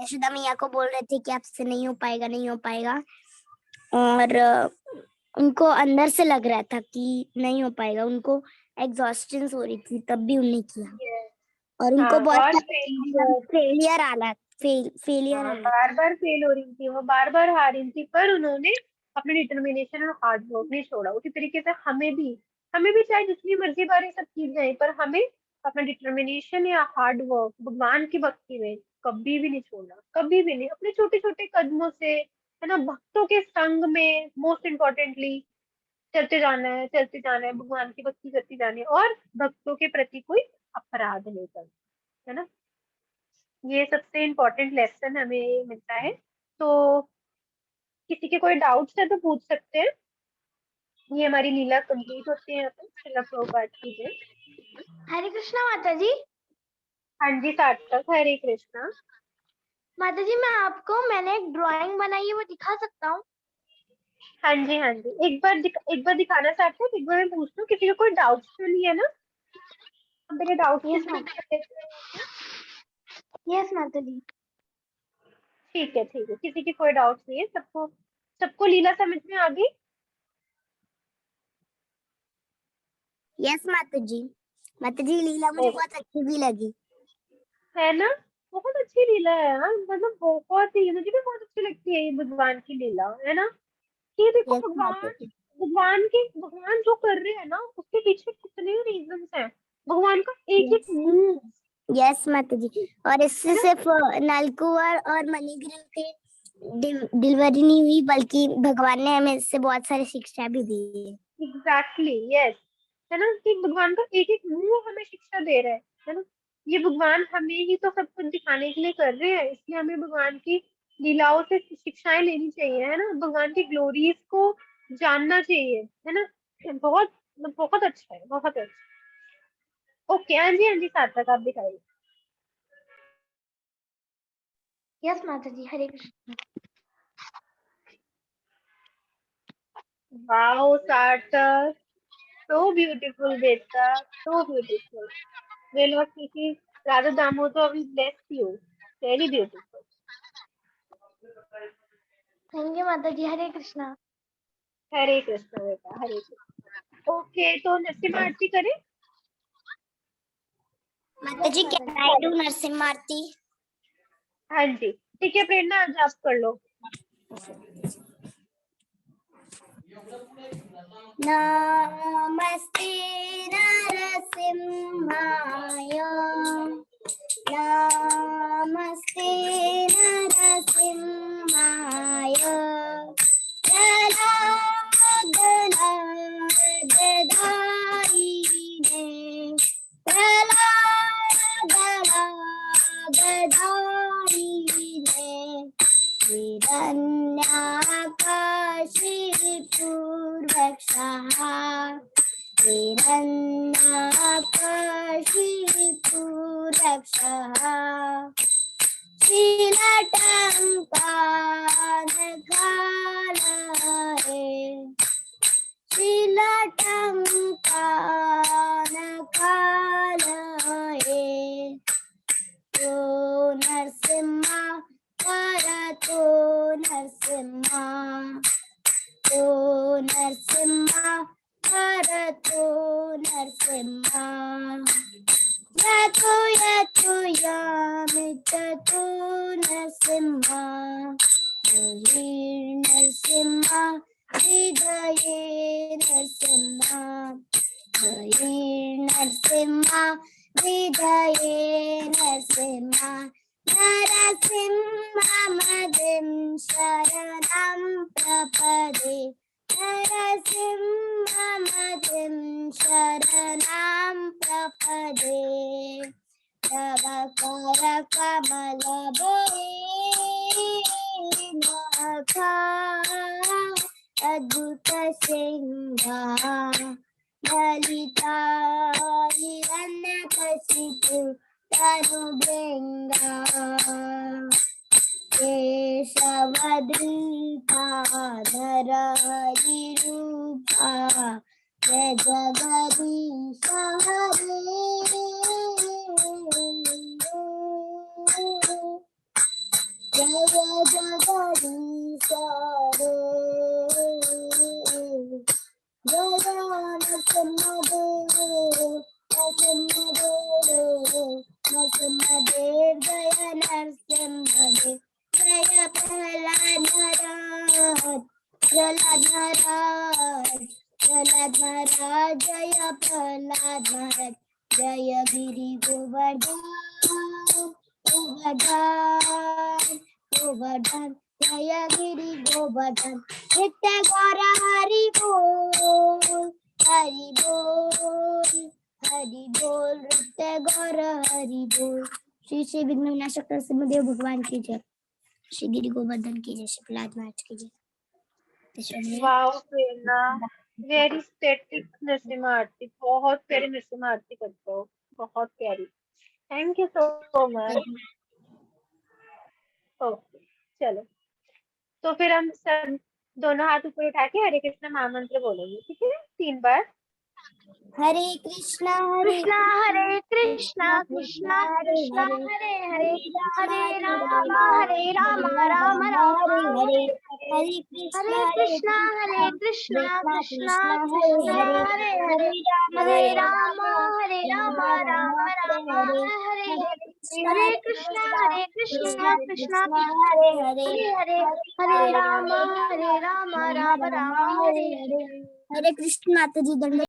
यशोदा मैया को बोल रहे थे कि आपसे नहीं हो पाएगा, नहीं हो पाएगा, और उनको अंदर से लग रहा था कि नहीं हो पाएगा, उनको एग्जॉस्टन हो रही थी, तब भी उन्होंने किया और उनको हाँ, बहुत गॉड फेलियर आला फेलियर हाँ, आला। बार बार फेल हो रही थी, वो बार बार हार रही थी, पर उन्होंने अपनी डिटर्मिनेशन और हार्ड वर्क नहीं छोड़ा। उसी तरीके से हमें भी चाहे जितनी मर्जी बार ये सब चीज जाए, पर हमें अपना डिटर्मिनेशन या हार्ड वर्क भगवान की भक्ति में कभी भी नहीं छोड़ना, कभी भी नहीं। अपने छोटे छोटे कदमों से, है ना, भक्तों के संग में मोस्ट इम्पोर्टेंटली चलते जाना है, भगवान की भक्ति करती जानी है, और भक्तों के प्रति कोई अपराध नहीं करना, है ना। ये सबसे इम्पोर्टेंट लेसन हमें मिलता है। तो किसी के कोई डाउट्स है तो पूछ सकते हैं। ये हमारी लीला कंप्लीट होती है यहाँ पे श्रीला प्रभुपाद की जय। हरे कृष्णा माता जी। हाँ जी सार्थक, हरे कृष्णा। माता जी मैंने एक ड्राइंग बनाई है, वो दिखा सकता हूँ? हाँ जी, हाँ जी, एक बार दिखाना सार्थक, एक बार मैं पूछ लूँ किसी का कोई डाउट्स तो नहीं है ना। हम मेरे डाउट्स को यस क्लियर माता, कर देते हैं यहाँ पे। यस माता जी। ठीक है, ठीक है, किसी की कोई डाउट्स नहीं है, सबको सबको लीला समझ में आ गई। यस माता जी लीला मुझे बहुत अच्छी भी लगी। है ना, बहुत अच्छी लीला है यार, मतलब बहुत ही, मुझे भी बहुत अच्छी लगती है ये भगवान की लीला, है ना। ये देखो यस माता भगवान, जी। भगवान जो कर रहे हैं ना, उसके पीछे कितने रीजंस हैं। भगवान का एक एक यस मूव, यस माता जी, और है इससे ना। सिर्फ नलकुवर और मणिग्रह के डिलीवरी नहीं हुई, बल्कि भगवान ने हमें इससे बहुत सारी शिक्षा भी दी है। एग्जैक्टली, यस, है ना, कि भगवान का एक एक मूव हमें शिक्षा दे रहा है ना। ये भगवान हमें ही तो सब कुछ दिखाने के लिए कर रहे हैं, इसलिए हमें भगवान की लीलाओं से शिक्षाएं लेनी चाहिए, है ना, भगवान की ग्लोरीज को जानना चाहिए, है ना। बहुत बहुत अच्छा है, बहुत अच्छा। ओके, हाँ जी, हाँ जी सार्थक, आप दिखाइए। यस माता जी, हरे कृष्ण। वाओ सार्थक, so beautiful बेटा, so beautiful. The Lord Sri Radha Damodar will bless you. Very beautiful. Thank you माता जी, हरे कृष्णा। हरे कृष्ण बेटा, हरे कृष्ण। ओके, तो नरसिम्हा आरती करें। माता जी कैन आई डू नरसिम्हा आरती? हाँ जी, ठीक है प्रेरणा, आज आप कर लो। नमस्ते नरसिंहाय, नमस्ते नरसिंहाय, प्रह्लादनादधायिने, प्रह्लादनादधायिने, हिरण्याकाशिपूर्वक्षः, हिरण्याकाशिपूर्वक्षः, शीलटङ्कानकालये, शीलटङ्कानकालये, तो नरसिम्हा तो नरसिम्हा, तो नरसिम्हा तो नरसिम्हा, यतु यामिततो नरसिम्हा, नरसिम्हा हृदये नरसिम्हा, नरसिम्हा हृदये नरसिम्हा, नरसिंहमदिं शरणं प्रपदे, नरसिंहमदिं शरणं प्रपदे, तव करकमलभये नखा अद्भुतशृङ्गा, ललिता हिरण्यकशिपु तनुभृङ्गा, यशोवदीपाधर हरिरूपा जय जगदीश हरे जय जगदीश हरे जय नरसिंहदेव जय नरसिंहदेव जय प्रहलाद महाराज जय प्रहलाद महाराज जय गिरि गोवर्धन जय गिरि गोवर्धन नित्य गौर हरि बोल हरि बोल नित्य गौर हरि बोल। श्री श्री विघ्न विनाशक नरसिंहदेव भगवान की जय। श्री गिरि गोवर्धन की जय। श्री प्रहलाद महाराज की जय। वाओ प्रेरणा, वेरी स्टेटिक नरसिम्हा आरती, बहुत प्यारी नरसिम्हा आरती करते हो, बहुत प्यारी। Thank you so much. Okay चलो, तो फिर हम सब दोनों हाथ ऊपर उठा के हरे कृष्ण महामंत्र बोलेंगे, ठीक है 3 बार। हरे कृष्णा कृष्णा हरे कृष्णा कृष्णा कृष्णा हरे हरे हरे राम राम राम हरे हरे कृष्णा कृष्णा कृष्णा हरे हरे हरे राम राम राम हरे हरे कृष्णा कृष्णा हरे हरे हरे हरे राम राम राम हरे हरे कृष्ण। माता जी दंड